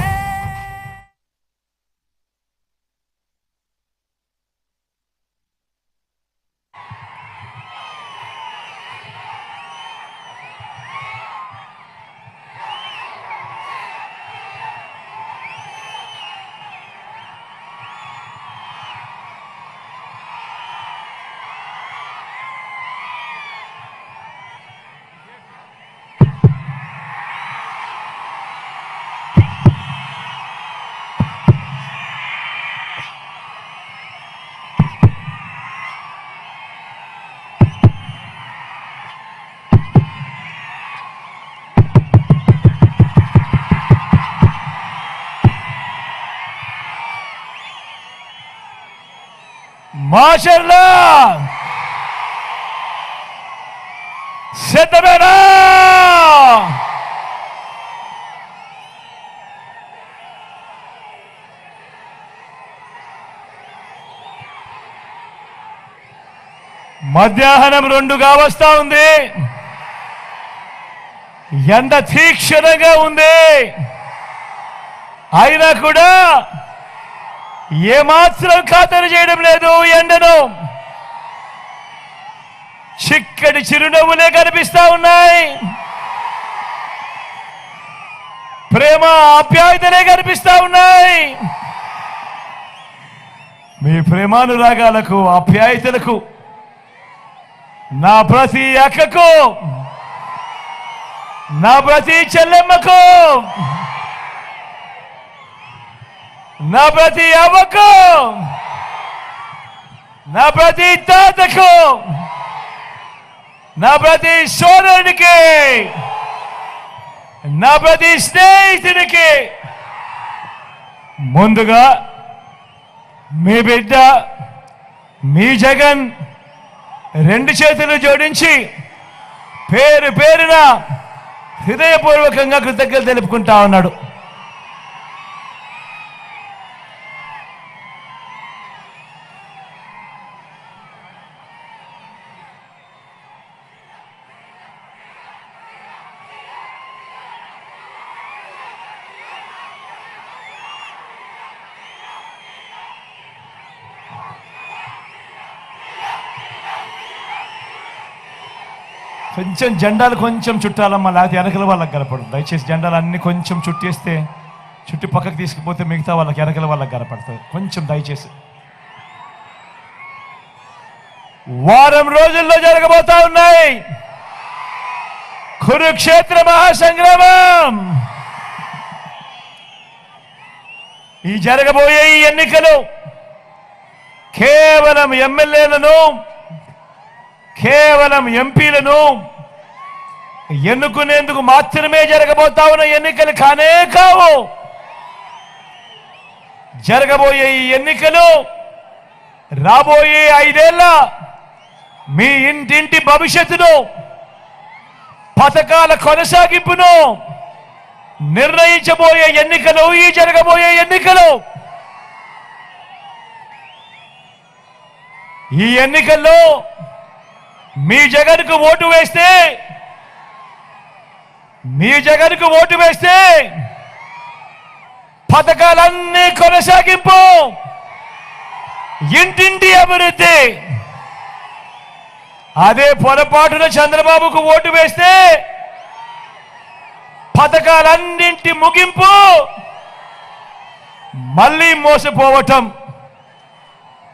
మాషర్లా సిద్ధమేనా? మధ్యాహ్నం 2గా వస్తా ఉంది. ఎండ తీక్షణంగా ఉంది. అయినా కూడా ఏమాత్రం ఖాతరు చేయడం లేదు ఎండను. చిక్కటి చిరునవ్వులే కనిపిస్తా ఉన్నాయి. ప్రేమ ఆప్యాయతలే కనిపిస్తా ఉన్నాయి. మీ ప్రేమానురాగాలకు ఆప్యాయతలకు నా ప్రతి అక్కకు, నా ప్రతి చెల్లెమ్మకు, నా ప్రతి అవ్వకు, నా ప్రతి తాతకు, నా ప్రతి సోదరుడికి, నా ప్రతి స్నేహితుడికి ముందుగా మీ బిడ్డ మీ జగన్ 2 చేతులు జోడించి పేరు పేరున హృదయపూర్వకంగా కృతజ్ఞతలు తెలుపుకుంటా ఉన్నాడు. కొంచెం జెండాలు కొంచెం చుట్టాలమ్మా, లేకపోతే వెనకల వాళ్ళకి కనపడదు. దయచేసి జెండాలు అన్ని కొంచెం చుట్టేస్తే, చుట్టి పక్కకు తీసుకుపోతే మిగతా వాళ్ళకి వెనకల వాళ్ళకి కనపడుతుంది. కొంచెం దయచేసి. వారం రోజుల్లో జరగబోతా ఉన్నాయి కురుక్షేత్ర మహాసంగ్రామం. ఈ జరగబోయే ఈ ఎన్నికలు కేవలం ఎమ్మెల్యేలను, కేవలం ఎంపీలను ఎన్నుకునేందుకు మాత్రమే జరగబోతా ఉన్న ఎన్నికలు కానే కావు. జరగబోయే ఈ ఎన్నికలు రాబోయే 5 ఏళ్ల మీ ఇంటింటి భవిష్యత్తును, పథకాల కొనసాగింపును నిర్ణయించబోయే ఎన్నికలు ఈ జరగబోయే ఎన్నికలు. ఈ ఎన్నికల్లో మీ జగన్కు ఓటు వేస్తే పథకాలన్నీ కొనసాగింపు, ఇంటింటి అభివృద్ధి. అదే పొరపాటున చంద్రబాబుకు ఓటు వేస్తే పథకాలన్నింటి ముగింపు, మళ్ళీ మోసపోవటం.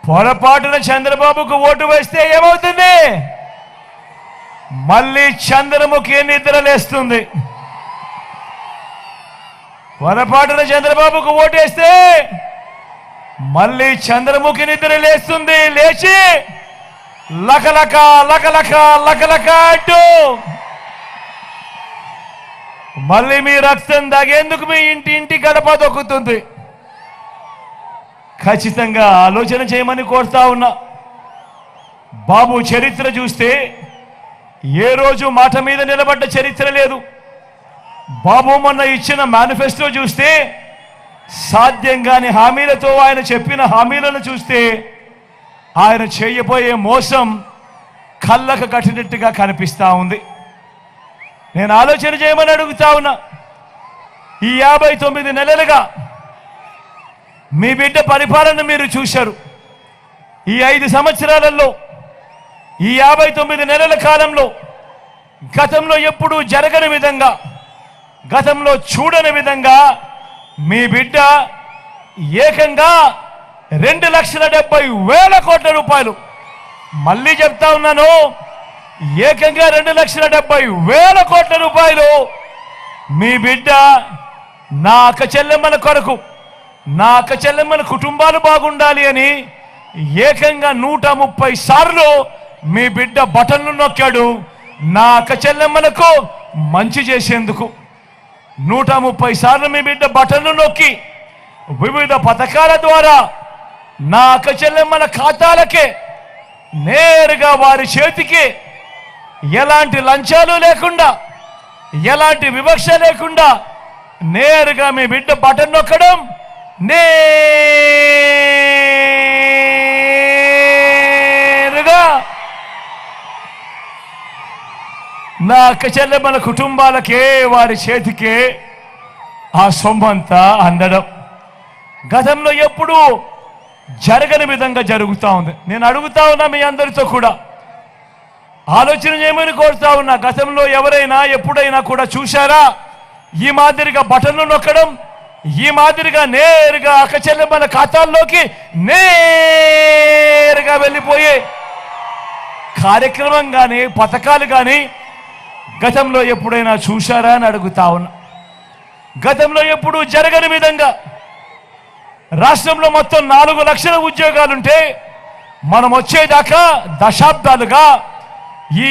పొరపాటున చంద్రబాబుకు ఓటు వేస్తే ఏమవుతుంది? మళ్ళీ చంద్రముఖి నిద్రలేస్తుంది. పొరపాటున చంద్రబాబుకు ఓటేస్తే మళ్ళీ చంద్రముఖి నిద్రలేస్తుంది. లేచి లకలక లకలక లకలక అంటూ మళ్ళీ మీ రక్తం దాగేందుకు మీ ఇంటి గడప దొక్కుతుంది. ఖచ్చితంగా ఆలోచన చేయమని కోరుతా ఉన్నా. బాబు చరిత్ర చూస్తే ఏ రోజు మాట మీద నిలబడ్డ చరిత్ర లేదు. బాబు మొన్న ఇచ్చిన మేనిఫెస్టో చూస్తే, సాధ్యం కాని హామీలతో ఆయన చెప్పిన హామీలను చూస్తే ఆయన చేయబోయే మోసం కళ్ళకు కట్టినట్టుగా కనిపిస్తా ఉంది. నేను ఆలోచన చేయమని అడుగుతా ఉన్నా. ఈ 59 నెలలుగా మీ బిడ్డ పరిపాలన మీరు చూశారు. ఈ 5 సంవత్సరాలలో, ఈ 59 నెలల కాలంలో గతంలో ఎప్పుడూ జరగని విధంగా, గతంలో చూడని విధంగా మీ బిడ్డ ఏకంగా 2,70,000 కోట్ల రూపాయలు, మళ్ళీ చెప్తా ఉన్నాను, ఏకంగా 2,70,000 కోట్ల రూపాయలు మీ బిడ్డ నా అక్క చెల్లెమ్మల కొరకు, నా అక్క చెల్లెమ్మల కుటుంబాలు బాగుండాలి అని ఏకంగా 130 సార్లు మీ బిడ్డ బటన్లు నొక్కాడు. నా అక్క చెల్లెమ్మలకు మంచి చేసేందుకు 130 సార్లు మీ బిడ్డ బటన్లు నొక్కి వివిధ పథకాల ద్వారా నా అక్క చెల్లెమ్మల ఖాతాలకే నేరుగా వారి చేతికి ఎలాంటి లంచాలు లేకుండా, ఎలాంటి వివక్ష లేకుండా నేరుగా మీ బిడ్డ బటన్ నొక్కడం, నేరుగా నా అక్క చెల్లెమ్మల కుటుంబాలకే, వారి చేతికే ఆ సొమ్మంతా అందడం గతంలో ఎప్పుడూ జరగని విధంగా జరుగుతూ ఉంది. నేను అడుగుతా ఉన్నా మీ అందరితో కూడా ఆలోచన చేయమని కోరుతా ఉన్నా. గతంలో ఎవరైనా ఎప్పుడైనా కూడా చూశారా ఈ మాదిరిగా బటన్లు నొక్కడం, ఈ మాదిరిగా నేరుగా అక్క చెల్లెమ్మల ఖాతాల్లోకి నేరుగా వెళ్ళిపోయే కార్యక్రమం కానీ, పథకాలు కానీ గతంలో ఎప్పుడైనా చూశారా అని అడుగుతా ఉన్నా. గతంలో ఎప్పుడు జరగని విధంగా రాష్ట్రంలో మొత్తం 4 లక్షల ఉద్యోగాలుంటే మనం వచ్చేదాకా దశాబ్దాలుగా ఈ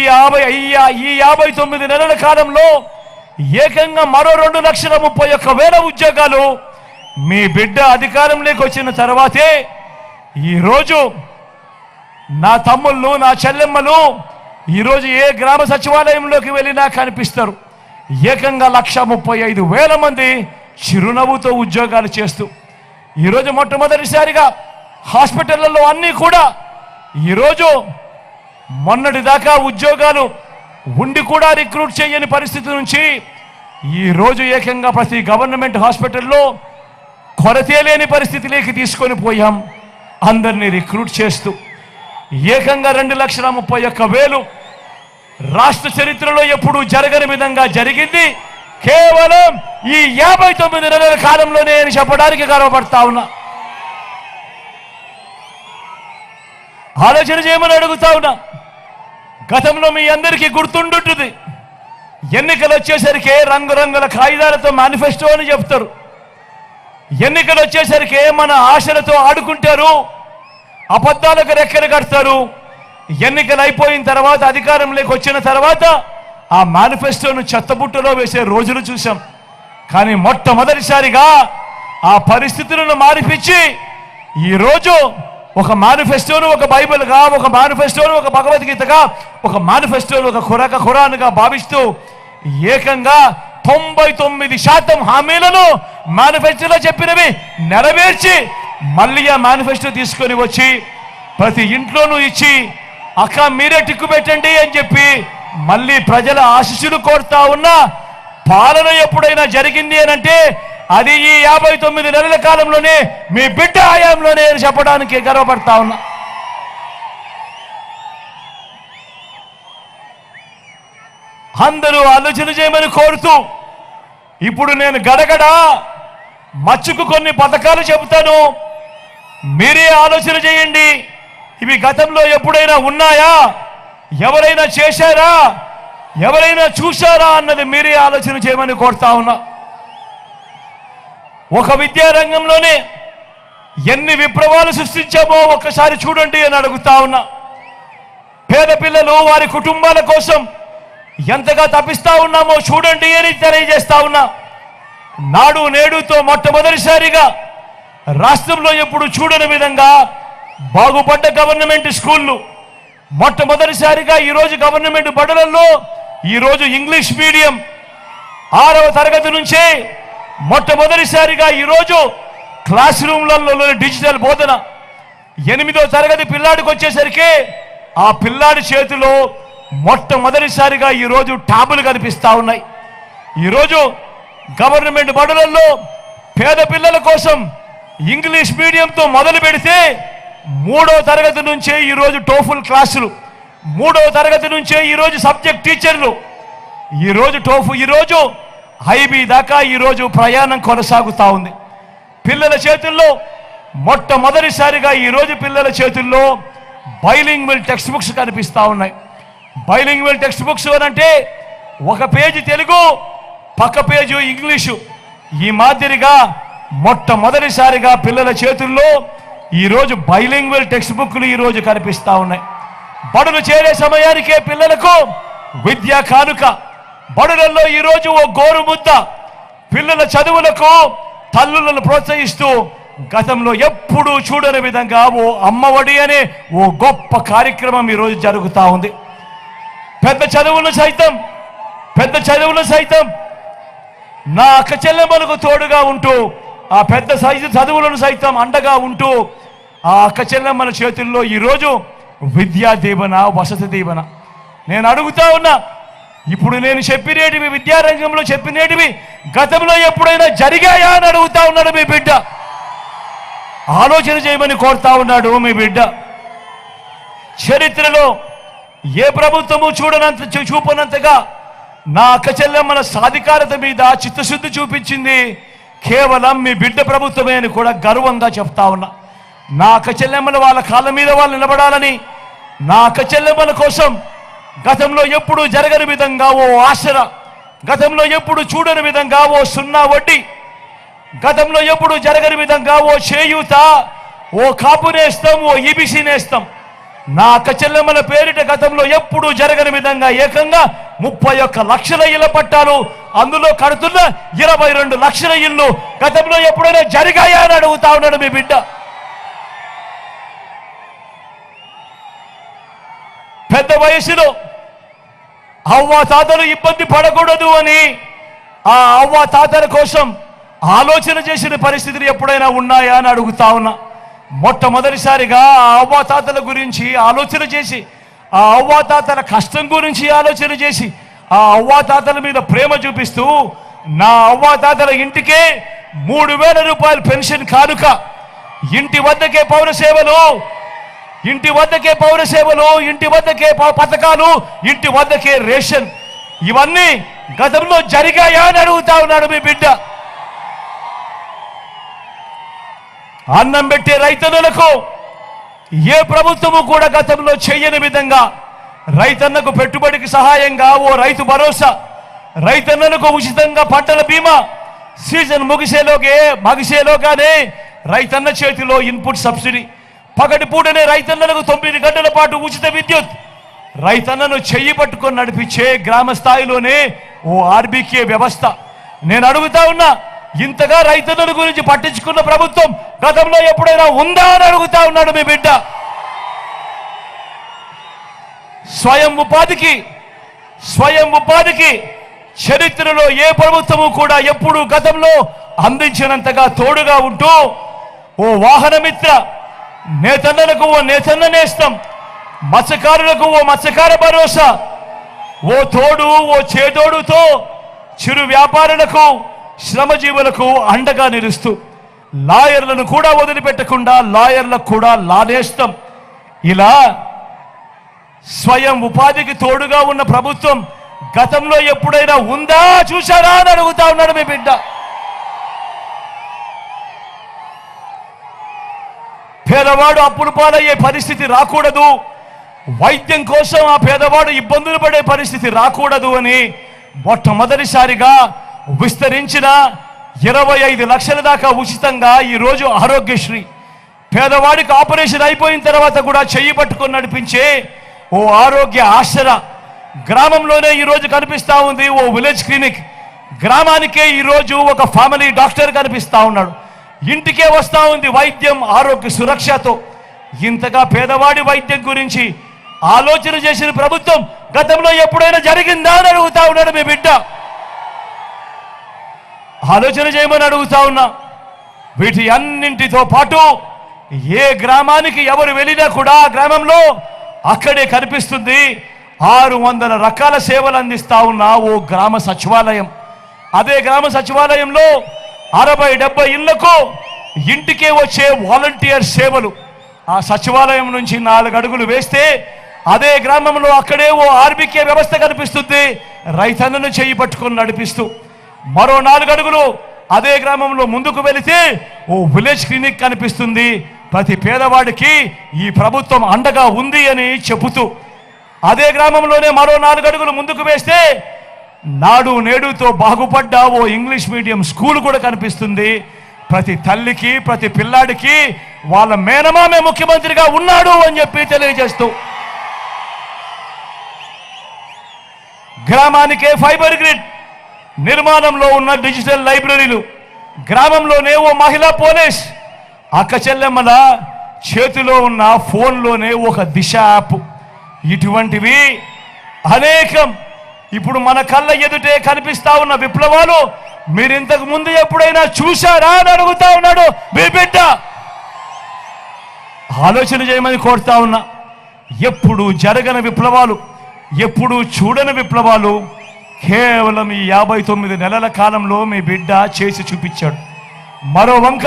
59 నెలల కాలంలో ఏకంగా మరో 2,31,000 ఉద్యోగాలు మీ బిడ్డ అధికారంలోకి వచ్చిన తర్వాతే ఈరోజు నా తమ్ముళ్ళు, నా చెల్లెమ్మలు ఈరోజు ఏ గ్రామ సచివాలయంలోకి వెళ్ళినా కనిపిస్తారు. ఏకంగా 1,35,000 మంది చిరునవ్వుతో ఉద్యోగాలు చేస్తూ ఈరోజు మొట్టమొదటిసారిగా హాస్పిటళ్లలో అన్నీ కూడా ఈరోజు మొన్నటిదాకా ఉద్యోగాలు ఉండి కూడా రిక్రూట్ చేయని పరిస్థితి నుంచి ఈరోజు ఏకంగా ప్రతి గవర్నమెంట్ హాస్పిటల్లో కొరతే లేని పరిస్థితిలోకి తీసుకొని పోయాం. అందరినీ రిక్రూట్ చేస్తూ ఏకంగా 2,31,000 రాష్ట్ర చరిత్రలో ఎప్పుడు జరగని విధంగా జరిగింది కేవలం ఈ 59 నెలల కాలంలోనే అని చెప్పడానికి గర్వపడతా ఉన్నా. ఆలోచన చేయమని అడుగుతా ఉన్నా. గతంలో మీ అందరికీ గుర్తుండుంటుంది, ఎన్నికలు వచ్చేసరికి రంగురంగుల కాగితాలతో మేనిఫెస్టో అని చెప్తారు. ఎన్నికలు వచ్చేసరికి మన ఆశలతో ఆడుకుంటారు, అబద్ధాలకు రెక్కలు కడతారు. ఎన్నికలు అయిపోయిన తర్వాత అధికారంలోకి వచ్చిన తర్వాత ఆ మేనిఫెస్టోను చెత్తబుట్టలో వేసే రోజులు చూసాం. కానీ మొట్టమొదటిసారిగా ఆ పరిస్థితులను మారిపించి ఈరోజు ఒక మేనిఫెస్టోను ఒక బైబిల్గా, ఒక మేనిఫెస్టోను ఒక భగవద్గీతగా, ఒక మేనిఫెస్టోను ఒక ఖురాన్గా భావిస్తూ ఏకంగా 99% హామీలను మేనిఫెస్టోలో చెప్పినవి నెరవేర్చి మళ్ళీ ఆ మేనిఫెస్టో తీసుకొని వచ్చి ప్రతి ఇంట్లోనూ ఇచ్చి అక్క మీరే టిక్కు పెట్టండి అని చెప్పి మళ్ళీ ప్రజల ఆశీస్సులు కోరుతా ఉన్నా పాలన ఎప్పుడైనా జరిగింది అని అంటే అది ఈ 59 నెలల కాలంలోనే మీ బిడ్డ హయాంలోనే అని చెప్పడానికి గర్వపడతా ఉన్నా. అందరూ ఆలోచన చేయమని కోరుతూ ఇప్పుడు నేను గడగడ మచ్చుకు కొన్ని పథకాలు చెబుతాను, మీరే ఆలోచన చేయండి. ఇవి గతంలో ఎప్పుడైనా ఉన్నాయా, ఎవరైనా చేశారా, ఎవరైనా చూశారా అన్నది మీరే ఆలోచన చేయమని కోరుతా ఉన్నా. ఒక విద్యారంగంలోనే ఎన్ని విప్లవాలు సృష్టించామో ఒక్కసారి చూడండి అని అడుగుతా ఉన్నా. పేద పిల్లలు వారి కుటుంబాల కోసం ఎంతగా తప్పిస్తా ఉన్నామో చూడండి అని తెలియజేస్తా ఉన్నా. నాడు నేడుతో మొట్టమొదటిసారిగా రాష్ట్రంలో ఎప్పుడు చూడని విధంగా బాగుపడ్డ గవర్నమెంట్ స్కూళ్ళు, మొట్టమొదటిసారిగా ఈరోజు గవర్నమెంట్ బడులలో ఈరోజు ఇంగ్లీష్ మీడియం 6వ తరగతి నుంచే మొట్టమొదటిసారిగా ఈరోజు క్లాస్ రూమ్లలో డిజిటల్ బోధన. 8వ తరగతి పిల్లాడికి వచ్చేసరికి ఆ పిల్లాడి చేతిలో మొట్టమొదటిసారిగా ఈరోజు ట్యాబులు కనిపిస్తా ఉన్నాయి. ఈరోజు గవర్నమెంట్ బడులలో పేద పిల్లల కోసం ఇంగ్లీష్ మీడియంతో మొదలు పెడితే 3వ తరగతి నుంచే ఈరోజు టోఫుల్ క్లాసులు, 3వ తరగతి నుంచే ఈరోజు సబ్జెక్ట్ టీచర్లు, ఈరోజు ఐబీ దాకా ఈరోజు ప్రయాణం కొనసాగుతా ఉంది. పిల్లల చేతుల్లో మొట్టమొదటిసారిగా ఈరోజు పిల్లల చేతుల్లో బైలింగ్వల్ టెక్స్ట్ బుక్స్ కనిపిస్తా ఉన్నాయి. బైలింగ్వల్ టెక్స్ట్ బుక్స్ అంటే ఒక పేజీ తెలుగు, పక్క పేజీ ఇంగ్లీషు. ఈ మాదిరిగా మొట్టమొదటిసారిగా పిల్లల చేతుల్లో ఈరోజు బైలింగ్వల్ టెక్స్ట్ బుక్లు ఈరోజు కనిపిస్తా ఉన్నాయి. బడులు చేరే సమయానికే పిల్లలకు విద్యా కానుక, బడులలో ఈరోజు ఓ గోరు ముద్ద, పిల్లల చదువులకు తల్లులను ప్రోత్సహిస్తూ గతంలో ఎప్పుడూ చూడని విధంగా ఓ అమ్మఒడి అనే ఓ గొప్ప కార్యక్రమం ఈరోజు జరుగుతూ ఉంది. పెద్ద చదువులు సైతం నా అక్క చెల్లెమ్మలకు తోడుగా ఉంటూ, ఆ పెద్ద సైజు చదువులను సైతం అండగా ఉంటూ ఆ అక్క చెల్లెమ్మల చేతుల్లో ఈరోజు విద్యా దీవెన, వసతి దీవెన. నేను అడుగుతా ఉన్నా, ఇప్పుడు నేను చెప్పినేటివి విద్యారంగంలో చెప్పినేటివి గతంలో ఎప్పుడైనా జరిగాయా అని అడుగుతా ఉన్నాడు మీ బిడ్డ. ఆలోచన చేయమని కోరుతా ఉన్నాడు మీ బిడ్డ. చరిత్రలో ఏ ప్రభుత్వము చూపనంతగా నా అక్క చెల్లెమ్మల సాధికారత మీద చిత్తశుద్ధి చూపించింది కేవలం మీ బిడ్డ ప్రభుత్వమే అని కూడా గర్వంగా చెప్తా ఉన్నా. నా అక్క చెల్లెమ్మల వాళ్ళ కాళ్ళ మీద వాళ్ళు నిలబడాలని, నా అక్క చెల్లెమ్మల కోసం గతంలో ఎప్పుడు జరగని విధంగా ఓ ఆసరా, గతంలో ఎప్పుడు చూడని విధంగా ఓ 0 వడ్డీ, గతంలో ఎప్పుడు జరగని విధంగా ఓ చేయూత, ఓ కాపు నేస్తం, ఓ ఈబీసీ నేస్తం. నా అక్క చెల్లెమ్మల పేరిట గతంలో ఎప్పుడు జరగని విధంగా ఏకంగా 31 లక్షల ఇళ్ల పట్టాలు, అందులో కడుతున్న 22 లక్షల ఇల్లు గతంలో ఎప్పుడైనా జరిగాయా అని అడుగుతా ఉన్నాడు మీ బిడ్డ. పెద్ద వయసులో అవ్వ తాతలు ఇబ్బంది పడకూడదు అని ఆ అవ్వ తాతల కోసం ఆలోచన చేసిన పరిస్థితులు ఎప్పుడైనా ఉన్నాయా అని అడుగుతా ఉన్నా. మొట్టమొదటిసారిగా ఆ అవ్వాతాతల గురించి ఆలోచన చేసి, ఆ అవ్వాతాతల కష్టం గురించి ఆలోచన చేసి, ఆ అవ్వాతాతల మీద ప్రేమ చూపిస్తూ నా అవ్వాతాతల ఇంటికే 3000 రూపాయల పెన్షన్ కానుక, ఇంటి వద్దకే పౌర సేవలు, ఇంటి వద్దకే పౌర సేవలు, ఇంటి వద్దకే పథకాలు, ఇంటి వద్దకే రేషన్, ఇవన్నీ గతంలో జరిగాయా అని అడుగుతా ఉన్నాడు మీ బిడ్డ. అన్నం పెట్టే రైతన్నలకు ఏ ప్రభుత్వము కూడా గతంలో చేయని విధంగా రైతన్నకు పెట్టుబడికి సహాయంగా ఓ రైతు భరోసా, రైతన్నలకు ఉచితంగా పంటల బీమా, సీజన్ ముగిసేలోగానే రైతన్న చేతిలో ఇన్పుట్ సబ్సిడీ, పగటిపూటనే రైతన్నలకు 9 గంటల పాటు ఉచిత విద్యుత్, రైతన్నను చెయ్యి పట్టుకొని నడిపించే గ్రామ స్థాయిలోనే ఓ ఆర్బీకే వ్యవస్థ. నేను అడుగుతా ఉన్నా, ఇంతగా రైతన్నల గురించి పట్టించుకున్న ప్రభుత్వం గతంలో ఎప్పుడైనా ఉందా అని అడుగుతా ఉన్నాడు మీ బిడ్డ. స్వయం ఉపాధికి చరిత్రలో ఏ ప్రభుత్వము కూడా ఎప్పుడు గతంలో అందించినంతగా తోడుగా ఉంటూ ఓ వాహనమిత్ర, నేతన్నలకు ఓ నేతన్న నేస్తం, మత్స్యకారులకు ఓ మత్స్యకార భరోసా, ఓ తోడు ఓ చేదోడుతో చిరు వ్యాపారులకు శ్రమజీవులకు అండగా నిలుస్తూ లాయర్లను కూడా వదిలిపెట్టకుండా లాయర్లకు కూడా లానేస్తం. ఇలా స్వయం ఉపాధికి తోడుగా ఉన్న ప్రభుత్వం గతంలో ఎప్పుడైనా ఉందా చూశారా అని అడుగుతా ఉన్నాడు మీ బిడ్డ. పేదవాడు అప్పుల పాలయ్యే పరిస్థితి రాకూడదు, వైద్యం కోసం ఆ పేదవాడు ఇబ్బందులు పడే పరిస్థితి రాకూడదు అని మొట్టమొదటిసారిగా విస్తరించిన 25 లక్షల దాకా ఉచితంగా ఈరోజు ఆరోగ్యశ్రీ, పేదవాడికి ఆపరేషన్ అయిపోయిన తర్వాత కూడా చెయ్యి పట్టుకొని నడిపించే ఓ ఆరోగ్య ఆసరా, గ్రామంలోనే ఈరోజు కనిపిస్తా ఉంది ఓ విలేజ్ క్లినిక్, గ్రామానికే ఈరోజు ఒక ఫ్యామిలీ డాక్టర్ కనిపిస్తా ఉన్నాడు, ఇంటికే వస్తా ఉంది వైద్యం ఆరోగ్య సురక్షతో. ఇంతగా పేదవాడి వైద్యం గురించి ఆలోచన చేసిన ప్రభుత్వం గతంలో ఎప్పుడైనా జరిగిందా అని అడుగుతా ఉన్నాడు మీ బిడ్డ. ఆలోచన చేయమని అడుగుతా ఉన్నా. వీటి అన్నింటితో పాటు ఏ గ్రామానికి ఎవరు వెళ్ళినా కూడా ఆ గ్రామంలో అక్కడే కనిపిస్తుంది 600 రకాల సేవలు అందిస్తా ఉన్న ఓ గ్రామ సచివాలయం. అదే గ్రామ సచివాలయంలో 60-70 ఇళ్లకు ఇంటికే వచ్చే వాలంటీర్ సేవలు. ఆ సచివాలయం నుంచి 4 అడుగులు వేస్తే అదే గ్రామంలో అక్కడే ఓ ఆర్బీకే వ్యవస్థ కనిపిస్తుంది, రైతన్నను చేయి పట్టుకొని నడిపిస్తూ. మరో 4 అడుగులు అదే గ్రామంలో ముందుకు వెళితే ఓ విలేజ్ క్లినిక్ కనిపిస్తుంది, ప్రతి పేదవాడికి ఈ ప్రభుత్వం అండగా ఉంది అని చెబుతూ. అదే గ్రామంలోనే మరో 4 అడుగులు ముందుకు వేస్తే నాడు నేడుతో బాగుపడ్డ ఓ ఇంగ్లీష్ మీడియం స్కూల్ కూడా కనిపిస్తుంది, ప్రతి తల్లికి ప్రతి పిల్లాడికి వాళ్ళ మేనమామే ముఖ్యమంత్రిగా ఉన్నాడు అని చెప్పి తెలియజేస్తూ. గ్రామానికే ఫైబర్ గ్రిడ్ నిర్మాణంలో ఉన్న డిజిటల్ లైబ్రరీలు, గ్రామంలోనే ఓ మహిళా పోలీస్, అక్క చెల్లెమ్మల చేతిలో ఉన్న ఫోన్లోనే ఒక దిశ యాప్, ఇటువంటివి అనేకం ఇప్పుడు మన కళ్ళ ఎదుటే కనిపిస్తా ఉన్న విప్లవాలు మీరు ఇంతకు ముందు ఎప్పుడైనా చూశారా అని అడుగుతా ఉన్నాడు మీ బిడ్డ. ఆలోచన చేయమని కోరుతా ఉన్నా. ఎప్పుడు జరగని విప్లవాలు, ఎప్పుడు చూడని విప్లవాలు కేవలం ఈ 59 నెలల కాలంలో మీ బిడ్డ చేసి చూపించాడు. మరో వంక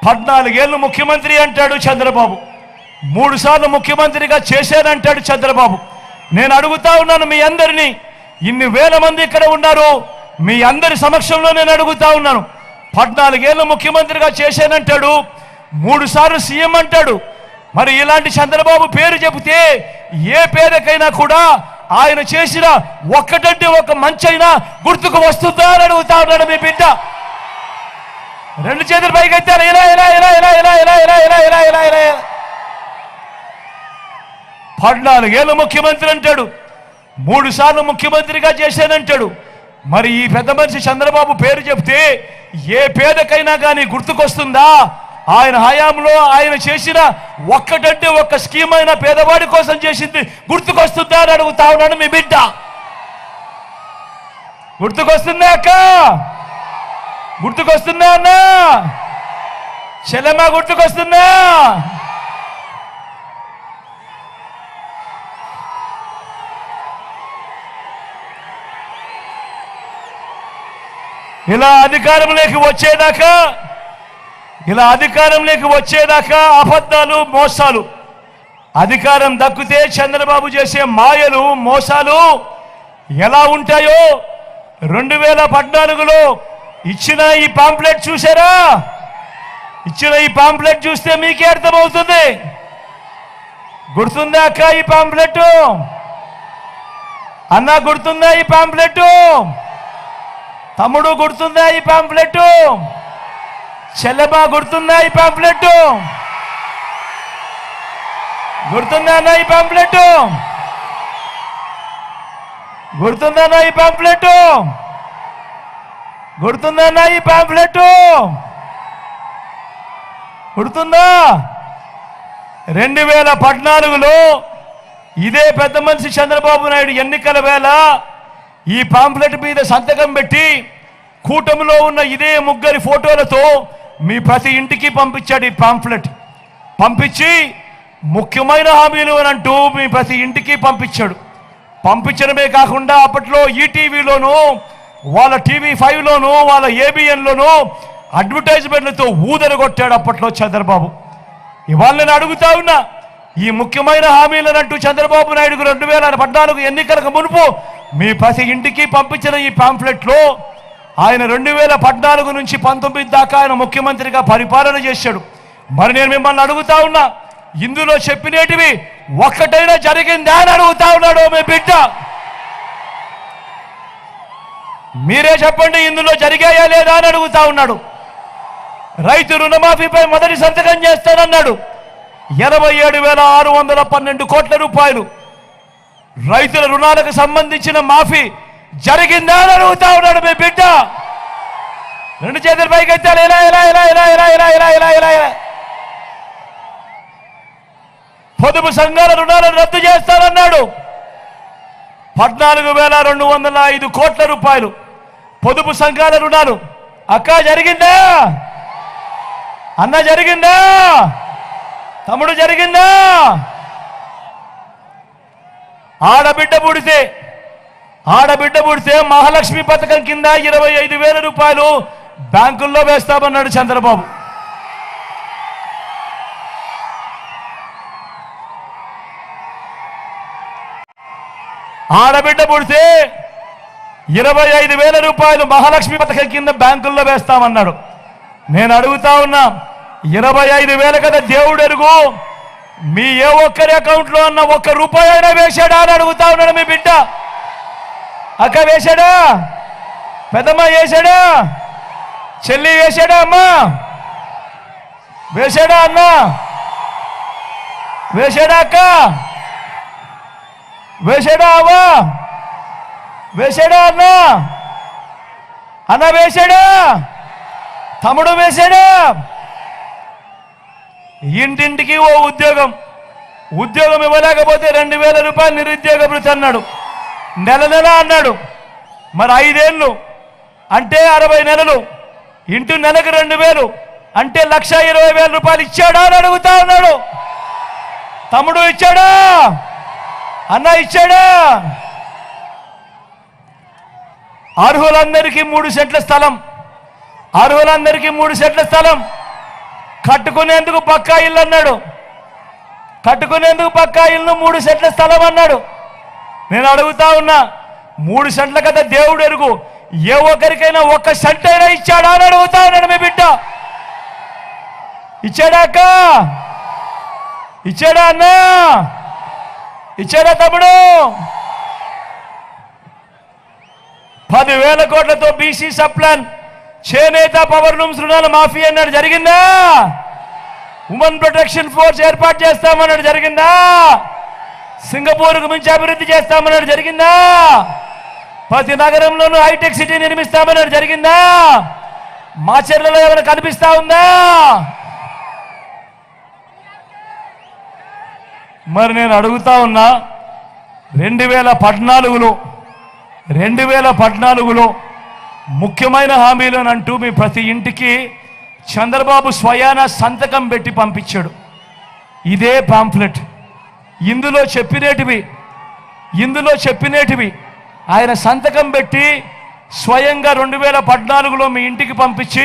14 ఏళ్ళు ముఖ్యమంత్రి అంటాడు చంద్రబాబు, 3 సార్లు ముఖ్యమంత్రిగా చేశానంటాడు చంద్రబాబు. నేను అడుగుతా ఉన్నాను మీ అందరినీ, ఇన్ని వేల మంది ఇక్కడ ఉన్నారు, మీ అందరి సమక్షంలో నేను అడుగుతా ఉన్నాను. 14 ఏళ్ళు ముఖ్యమంత్రిగా చేశానంటాడు, 3 సార్లు సీఎం అంటాడు. మరి ఇలాంటి చంద్రబాబు పేరు చెబితే ఏ పేరుకైనా కూడా ఆయన చేసిన ఒక్కటంటే ఒక మంచైనా గుర్తుకు వస్తుందా అని అడుగుతా ఉన్నాడు మీ బిడ్డ. 2 చేతులు పైకి ఎత్తారు, ఇలా ఇలా ఇలా ఇలా ఇలా ఇలా ఇలా ఇలా ఇలా ఇలా ఇలా 14 ఏళ్ళు ముఖ్యమంత్రి అంటాడు, 3 సార్లు ముఖ్యమంత్రిగా చేశానంటాడు. మరి ఈ పెద్ద మనిషి చంద్రబాబు పేరు చెప్తే ఏ పేదకైనా కానీ గుర్తుకొస్తుందా? ఆయన హయాంలో ఆయన చేసిన ఒక్కటంటే ఒక్క స్కీమ్ అయినా పేదవాడి కోసం చేసింది గుర్తుకొస్తుందా అని అడుగుతా ఉన్నాడు మీ బిడ్డ. గుర్తుకొస్తుందా అక్క? గుర్తుకొస్తుందా అన్న? చెల్లెమ్మ గుర్తుకొస్తుందా? ఇలా అధికారంలోకి వచ్చేదాకా ఇలా అధికారంలోకి వచ్చేదాకా అబద్ధాలు మోసాలు, అధికారం దక్కితే చంద్రబాబు చేసే మాయలు మోసాలు ఎలా ఉంటాయో 2014లో ఇచ్చిన ఈ పాంప్లెట్ చూసారా? ఇచ్చిన ఈ పాంప్లెట్ చూస్తే మీకే అర్థమవుతుంది. గుర్తుందా అక్క ఈ పాంప్లెట్? అన్న గుర్తుందా ఈ పాంప్లెట్? తమ్ముడు గుర్తుందా ఈ పాంప్లెట్? చెల్లెమ్మ గుర్తుందా ఈ పాంప్లెట్? గుర్తుందా అన్న ఈ పాంప్లెట్? గుర్తుందా అన్న ఈ పాంప్లెట్? గుర్తుందా అన్న ఈ పాంప్లెట్? గుర్తుందా? 2014లో ఇదే పెద్ద మనిషి చంద్రబాబు నాయుడు ఎన్నికల వేళ ఈ పాంప్లెట్ మీద సంతకం పెట్టి కూటమిలో ఉన్న ఇదే ముగ్గురి ఫోటోలతో మీ ప్రతి ఇంటికి పంపించాడు. ఈ పాంప్లెట్ పంపించి ముఖ్యమైన హామీలు అని అంటూ మీ ప్రతి ఇంటికి పంపించాడు. పంపించడమే కాకుండా అప్పట్లో ఈటీవీలోను, వాళ్ళ TV5లోను, వాళ్ళ ABNలోను అడ్వర్టైజ్మెంట్లతో ఊదరగొట్టాడు అప్పట్లో చంద్రబాబు. ఇవాళ నేను అడుగుతా ఉన్నా, ఈ ముఖ్యమైన హామీలనంటూ చంద్రబాబు నాయుడుకు 2014 ఎన్నికలకు మునుపు మీ ప్రతి ఇంటికి పంపించిన ఈ పాంప్లెట్లో ఆయన 2014 నుంచి 19 దాకా ఆయన ముఖ్యమంత్రిగా పరిపాలన చేశాడు. మరి నేను మిమ్మల్ని అడుగుతా ఉన్నా, ఇందులో చెప్పినేటివి ఒక్కటైనా జరిగిందా అని అడుగుతా ఉన్నాడు మీ బిడ్డ. మీరే చెప్పండి, ఇందులో జరిగాయా లేదా అని అడుగుతా ఉన్నాడు. రైతు రుణమాఫీపై మొదటి సంతకం చేస్తానన్నాడు. 87,612 కోట్ల రూపాయలు రైతుల రుణాలకు సంబంధించిన మాఫీ జరిగిందా అని అడుగుతా ఉన్నాడు మీ బిడ్డ. రెండు చేతుల పైకి ఎత్తాలి. ఇలా ఇలా ఇలా ఇలా ఇలా ఇలా ఇలా ఇలా ఇలా ఇలా పొదుపు సంఘాల రుణాలను రద్దు చేస్తానన్నాడు. 14,205 కోట్ల రూపాయలు పొదుపు సంఘాల రుణాలు. అక్క జరిగిందా? అన్న జరిగిందా? తమ్ముడు జరిగిందా? ఆడబిడ్డ పుడితే మహాలక్ష్మి పథకం కింద 25,000 రూపాయలు బ్యాంకుల్లో వేస్తామన్నాడు చంద్రబాబు. ఆడబిడ్డ పుడితే 25,000 రూపాయలు మహాలక్ష్మి పథకం కింద బ్యాంకుల్లో వేస్తామన్నాడు. నేను అడుగుతా ఉన్నా, 25,000 కదా దేవుడు ఎరుగు, మీ ఏ ఒక్కరి అకౌంట్లో అన్న ఒక్క రూపాయి అయినా వేశాడా అని అడుగుతా ఉన్నాడు మీ బిడ్డ. అక్క వేశాడా? పెద్దమ్మ వేశాడా? చెల్లి వేశాడా? అమ్మా వేశాడా? అన్న వేశాడా? అక్క వేశాడా? అవ్వా వేశాడా? అన్న వేశాడా? తమ్ముడు వేశాడా? ఇంటింటికి ఓ ఉద్యోగం ఇవ్వలేకపోతే 2,000 రూపాయలు నిరుద్యోగ భృతి అన్నాడు. నెల అన్నాడు. మరి 5 ఏళ్ళు అంటే 60 నెలలు ఇంటూ నెలకు 2,000 అంటే 1,20,000 రూపాయలు ఇచ్చాడా అని అడుగుతా ఉన్నాడు. తమ్ముడు ఇచ్చాడా? అన్న ఇచ్చాడా? అర్హులందరికీ 3 సెంట్ల స్థలం, అర్హులందరికీ 3 సెంట్ల స్థలం కట్టుకునేందుకు పక్కా ఇల్లు అన్నాడు. కట్టుకునేందుకు పక్కా ఇల్లు 3 సెంట్ల స్థలం అన్నాడు. నేను అడుగుతా ఉన్నా, 3 సెంట్ల కదా దేవుడు ఎరుగు, ఏ ఒక్కరికైనా 1 సెంట్ అయినా ఇచ్చాడా అని అడుగుతా ఉన్నాడు మీ బిడ్డ. ఇచ్చాడా అక్క? ఇచ్చాడా అన్న? ఇచ్చాడా తమ్ముడు? 10,000 కోట్లతో బీసీ సప్లాన్, చేనేత, పవర్ లూమ్స్ రుణాల మాఫీ అన్నాడు. జరిగిందా? ఉమెన్ ప్రొటెక్షన్ ఫోర్స్ ఏర్పాటు చేస్తామన్నాడు. జరిగిందా? సింగపూర్కు మించి అభివృద్ధి చేస్తామన్నాడు. జరిగిందా? ప్రతి నగరంలోనూ హైటెక్ సిటీ నిర్మిస్తామన్నాడు. జరిగిందా? మా చర్యలో ఏమైనా కనిపిస్తా ఉందా? మరి నేను అడుగుతా ఉన్నా, 2014లో ముఖ్యమైన హామీలను అంటూ మీ ప్రతి ఇంటికి చంద్రబాబు స్వయాన సంతకం పెట్టి పంపించాడు. ఇదే పాంఫ్లెట్. ఇందులో చెప్పినేటివి ఆయన సంతకం పెట్టి స్వయంగా 2014లో మీ ఇంటికి పంపించి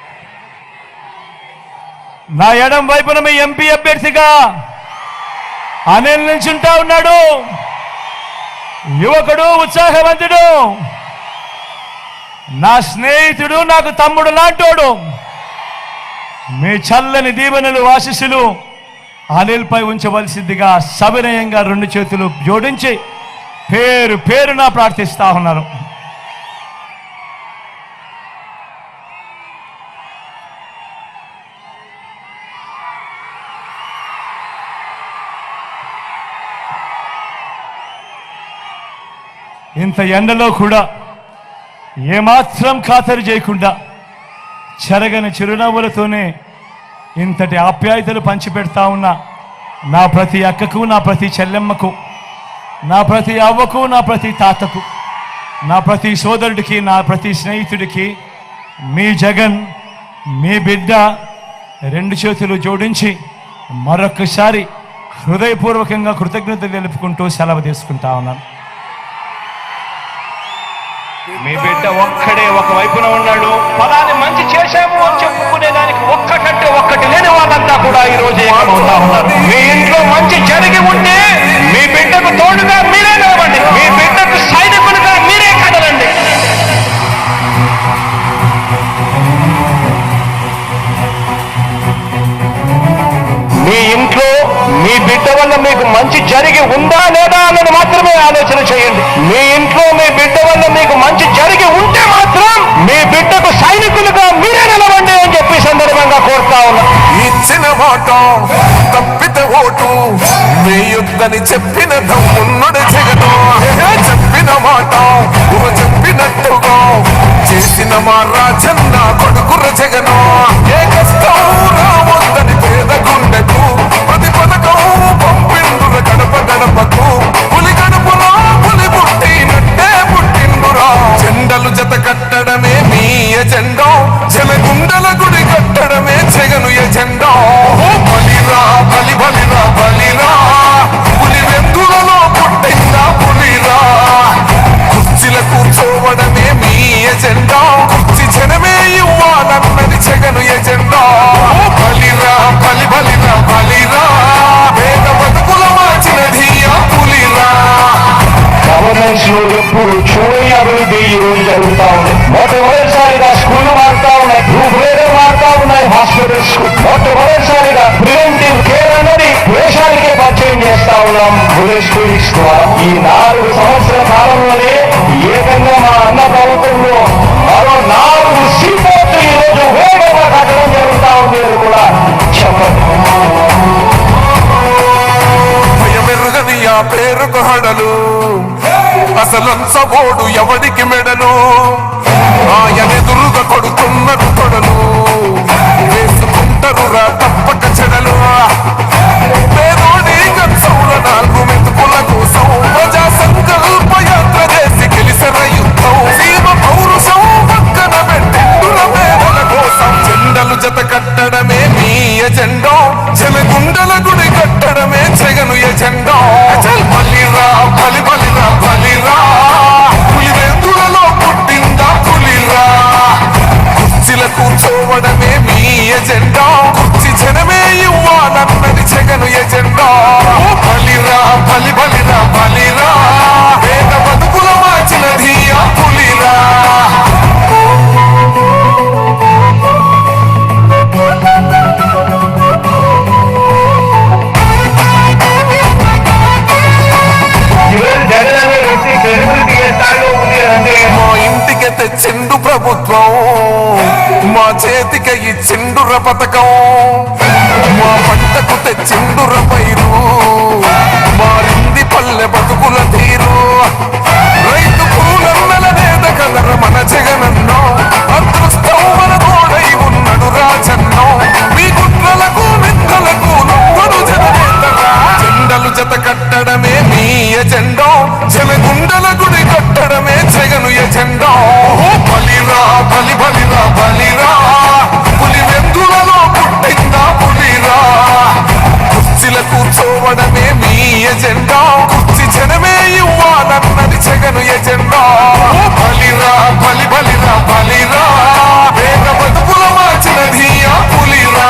నా ఎడం వైపున మీ ఎంపీ అభ్యర్థిగా అనిల్ నిల్చుంటా ఉన్నాడు. యువకుడు, ఉత్సాహవంతుడు, నా స్నేహితుడు, నాకు తమ్ముడు లాంటోడు. మీ చల్లని దీవెనలు, ఆశీస్సులు అనిల్పై ఉంచవలసిందిగా సవినయంగా 2 చేతులు జోడించి పేరు పేరున ప్రార్థిస్తా ఉన్నాను. ఇంత ఎండలో కూడా ఏమాత్రం ఖాతరు చేయకుండా చెరగని చిరునవ్వులతోనే ఇంతటి ఆప్యాయతలు పంచిపెడతా ఉన్నా నా ప్రతి అక్కకు, నా ప్రతి చెల్లెమ్మకు, నా ప్రతి అవ్వకు, నా ప్రతి తాతకు, నా ప్రతి సోదరుడికి, నా ప్రతి స్నేహితుడికి మీ జగన్, మీ బిడ్డ 2 చేతులు జోడించి మరొకసారి హృదయపూర్వకంగా కృతజ్ఞతలు తెలుపుకుంటూ సెలవు తీసుకుంటా ఉన్నాను. మీ బిడ్డ ఒక్కడే ఒక వైపున ఉన్నాడు. ఫలాన్ని మంచి చేశాము అని చెప్పుకునే దానికి ఒక్కటంటే ఒక్కటి లేని వాళ్ళంతా కూడా ఈ రోజు ఏకమవుతా ఉన్నారు. మీ ఇంట్లో మంచి జరిగి ఉంటే మీ బిడ్డకు తోడుగా మీరే నిలవండి, మీ బిడ్డకు సైనికులుగా మీరే కదలండి. మీ ఇంట్లో మీ బిడ్డ వల్ల మీకు మంచి జరిగి ఉందా లేదా అన్నది మాత్రమే ఆలోచన చేయండి. మీ ఇంట్లో మీ బిడ్డ వల్ల మీకు మంచి జరిగి ఉంటే మాత్రం మీ బిడ్డకు సైనికులుగా మీరే నిలవండి అని చెప్పి సందర్భంగా కోరుతా ఉన్నా. ఇచ్చిన మాట తప్పితే ఓటు వేయొద్దని చెప్పిన దమ్మున్నడు జగను. చెప్పిన మాట చెప్పినట్టుగా చేసిన మా రాజన్న కొడుకుర జగను. ఏ కష్టం రావద్దని పేద గుండెకు ప్రతి పథకం పంపిండుర గడప గడపకు. పులి గడపలో పులి పుట్టినట్టే పుట్టిండురా. జెండలు జత కట్టడమే మీ ఎజెండా, జలగుండల గుడి కట్టడమే జగను ఎజెండా. బలిరా బలి బలిరా బలిరా, పులి వెందులలో పుట్టిందా పులిరా. కుర్చీల కూర్చోవడమే మీ ఎజెండా, కుర్చీ జనమే ఇవ్వాలన్నది జగను ఎజెండా. బలిరా బలి బలిరా బలిరా, పేద బతుకుల మార్చినది ఆ పులిరా. గవర్నెన్స్ లో ఎప్పుడు చూడని అభివృద్ధి ఈ రోజు జరుగుతా ఉంది. మొట్టమొదటిసారిగా స్కూళ్లు మారుతా ఉన్నాయి, రూపురేఖలు మారుతా ఉన్నాయి, హాస్పిటల్స్ మొట్టమొదటిసారిగా ప్రివెంటివ్ కేర్ అన్నది దేశానికే పరిచయం చేస్తా ఉన్నాం బుల్లెట్ క్లినిక్స్ ద్వారా. ఈ 4 సంవత్సరాల కాలంలోనే ఏకంగా మా అన్న ప్రభుత్వంలో మరో 4 సీపోర్ట్లు ఈ రోజు వేగంగా కట్టడం జరుగుతా ఉంది అని కూడా చెప్పండి. భయమెరుగని ఆ పేరుకు హడలు, అసలంచబోడు ఎవడికి మెడలు. ఆయనెదురుగా కొడుతున్నారు కొడలు, వేసుకుంటారు రా తప్పక చెడలు. పేదోడి కంచంలో 4 మెతుకుల కోసం ప్రజా సంకల్ప యాత్ర చేసి గెలిసిన యుద్ధం. సీమ పౌరుషం పక్కన పెట్టిండుల పేదల కోసం. జెండలు జత కట్టడమే మీ ఎజెండా, జలగుండల గుడి కట్టడమే జగను ఎజెండా. బలిరా బలి బలిరా బలిరా, పులి వెందులలో పుట్టిందా పులిరా. కుర్చీల కూర్చోవడమే మీ ఎజెండా, కుర్చీ జనమే ఇవ్వాలన్నది జగను ఎజెండా. బలిరా బలి బలిరా బలిరా, పేద బతుకుల మార్చినది ఆ పులిరా. మా ఇంటికి తెచ్చిండు ప్రభుత్వం, మా చేతికి ఇచ్చిండుర పథకం. మా పంటకు తెచ్చిండుర పైరు, మారింది పల్లె బతుకుల తీరు. రైతు పూలన్నల నేత కలర మన జగనన్నో, అదృష్టం మన తోడై ఉన్నడు రాజన్నో. మీ కుట్రలకు నిందలకు నొప్పడు జననేతరా. జెండలు జత కట్టడమే మీ ఎజెండా, జలగుండల గుడి కట్టడమే జగను ఎజెండా. బలిరా బలి బలిరా బలిరా, పులి వెందులలో పుట్టిందా పులిరా. కుర్చీల కూర్చోవడమే మీ ఎజెండా, కుర్చీ జనమే ఇవ్వాలన్నది జగను ఎజెండా. బలిరా బలి బలిరా బలిరా, పేద బతుకుల మార్చినది ఆ పులిరా.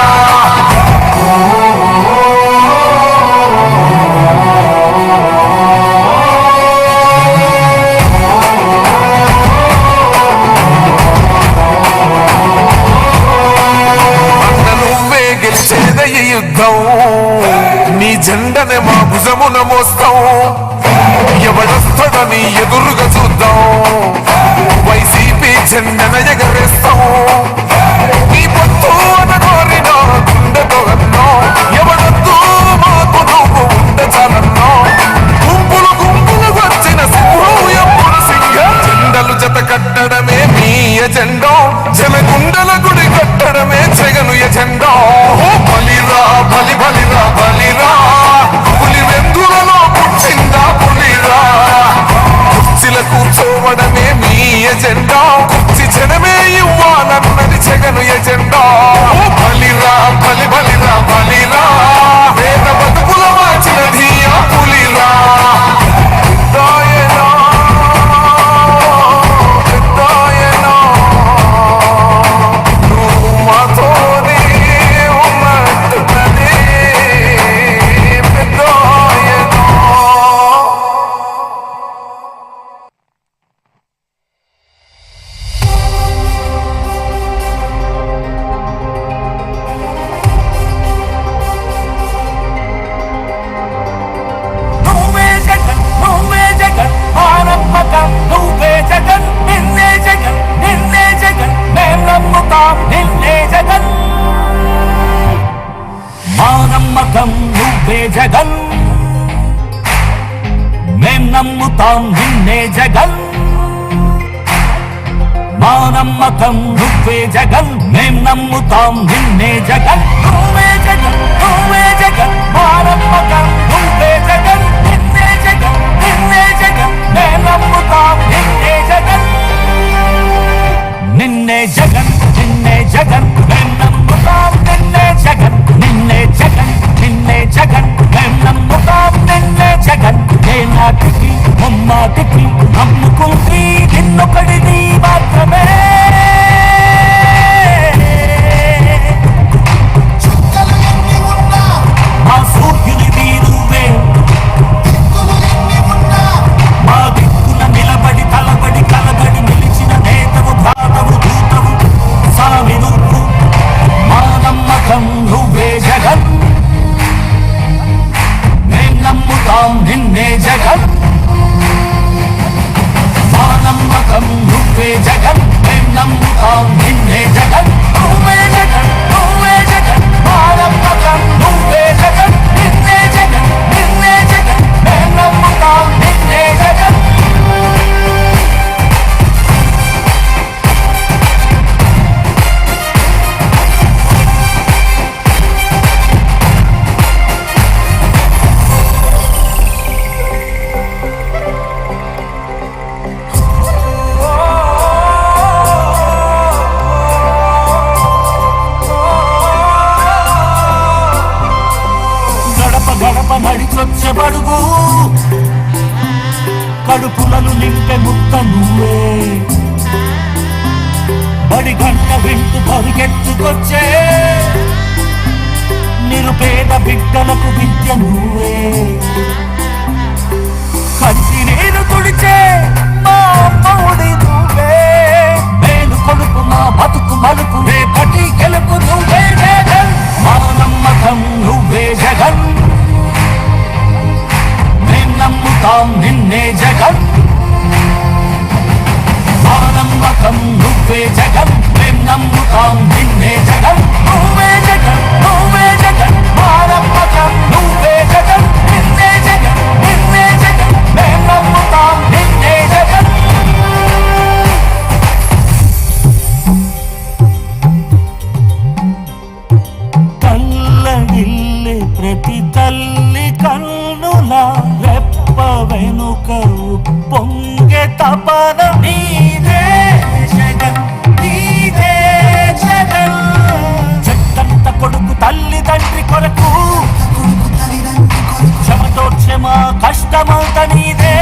జెండనే మా భుజమున మోస్తాం ఎవడొస్తాడని ఎదురుగా చూద్దాం వైసీపీ జెండన ఎగరేస్తాం నీ పొత్తు అనగోరిన గుండెతో అన్నాం ఎవడొద్దు మాకు నువ్వు ఉండచాలన్నా గుంపులు గుంపులు వచ్చిన సింహం ఎప్పుడు సింహం జెండలు జత కట్టడమే మీ ఎజెండా జనగుండల గుడి కట్టడమే జగను ఎజెండా బలిరా బలి బలిరా బలిరా పులి వెందులలో పుట్టిందా పులిరా కుర్చీల కూర్చోవడమే మీ ఎజెండా కుర్చీ జనమే ఇవ్వాలన్నది జగను ఎజెండా బలిరా బలి బలిరా బలిరా వేద బతుకుల మార్చినది ఆ పులిరా పెద్దాయనా, పెద్దాయనా, నువ్వు మాతోనే ఉన్నట్టున్నదే పెద్దాయనా. నువ్వే జగన్ నువ్వే జగన్ మానమ్మకం నువ్వే జగన్ నిన్నే జగన్ నిన్నే జగన్ మేం నమ్ముతాం నిన్నే జగన్ మానమ్మకం నువ్వే జగన్ మేం నమ్ముతాం నిన్నే జగన్ మానమ్మకం నువ్వే జగన్ మేం నమ్ముతాం నిన్నే జగన్ నువ్వే జగన్ నువ్వే జగన్ మానమ్మకం నువ్వే జగన్ నిన్నే జగన్ నిన్నే జగన్ మేం నమ్ముతాం నిన్నే జగన్ నిన్నే జగన్ నిన్నే జగన్ మేం నమ్ముతాం నిన్నే జగన్ నిన్నే జగన్ నిన్నే జగన్ మేం నమ్ముతాం నిన్నే జగన్ ఏ నాటికి ముమ్మాటికి నమ్ముకుంది నిన్నొకడిది మాత్రమే మా సూర్యునిది నువ్వే మా దిక్కున నిలబడి తలబడి కలబడి నిలిచిన నేతవు భ్రాతవు దూతవు సామి నువ్వు మా నమ్మకం నువ్వే జగన్ మేం నమ్ముతాం నిన్నే జగన్ మా నమ్మకం నువ్వే జగన్ మేం నమ్ముతాం నిన్నే జగన్ నువ్వే జగన్ నువ్వే జగన్ మా నమ్మకం నువ్వే జగన్ నిన్నే జగన్ నిన్నే జగన్ మేం నమ్ముతాం నిన్నే జగన్ గడప గడప నడిచొచ్చే బడుగు కడుపులను నింపే ముక్క నువ్వే బడి గంట వింటూ పరిగెత్తుకొచ్చే నిరుపేద బిడ్డలకు విద్య నువ్వే కంటి నీరు తుడిచే మా అమ్మఒడి నువ్వే మేలు కొడుకు మా బతుకు మలుపు రేపటి గెలుపు నువ్వే జగన్ మా నమ్మకం నువ్వే జగన్ మేం నమ్ముతాం నిన్నే జగన్ మా నమ్మకం నువ్వే జగన్ మేం నమ్ముతాం నిన్నే జగన్ నువ్వే జగన్ నువ్వే జగన్ మా నమ్మకం నువ్వే జగన్ నిన్నే జగన్ నిన్నే జగన్ మేం నమ్ముతాం నిన్నే జగన్ తల్లడిల్లే ప్రతి తల్లి కన్నుల రెప్ప వెనుక పొంగే తపన నీదే జగన్ నీదే జగన్ చెట్టంత కొడుకు తల్లి తండ్రి కొరకు క్షమతో క్షమ కష్టమంత నీదే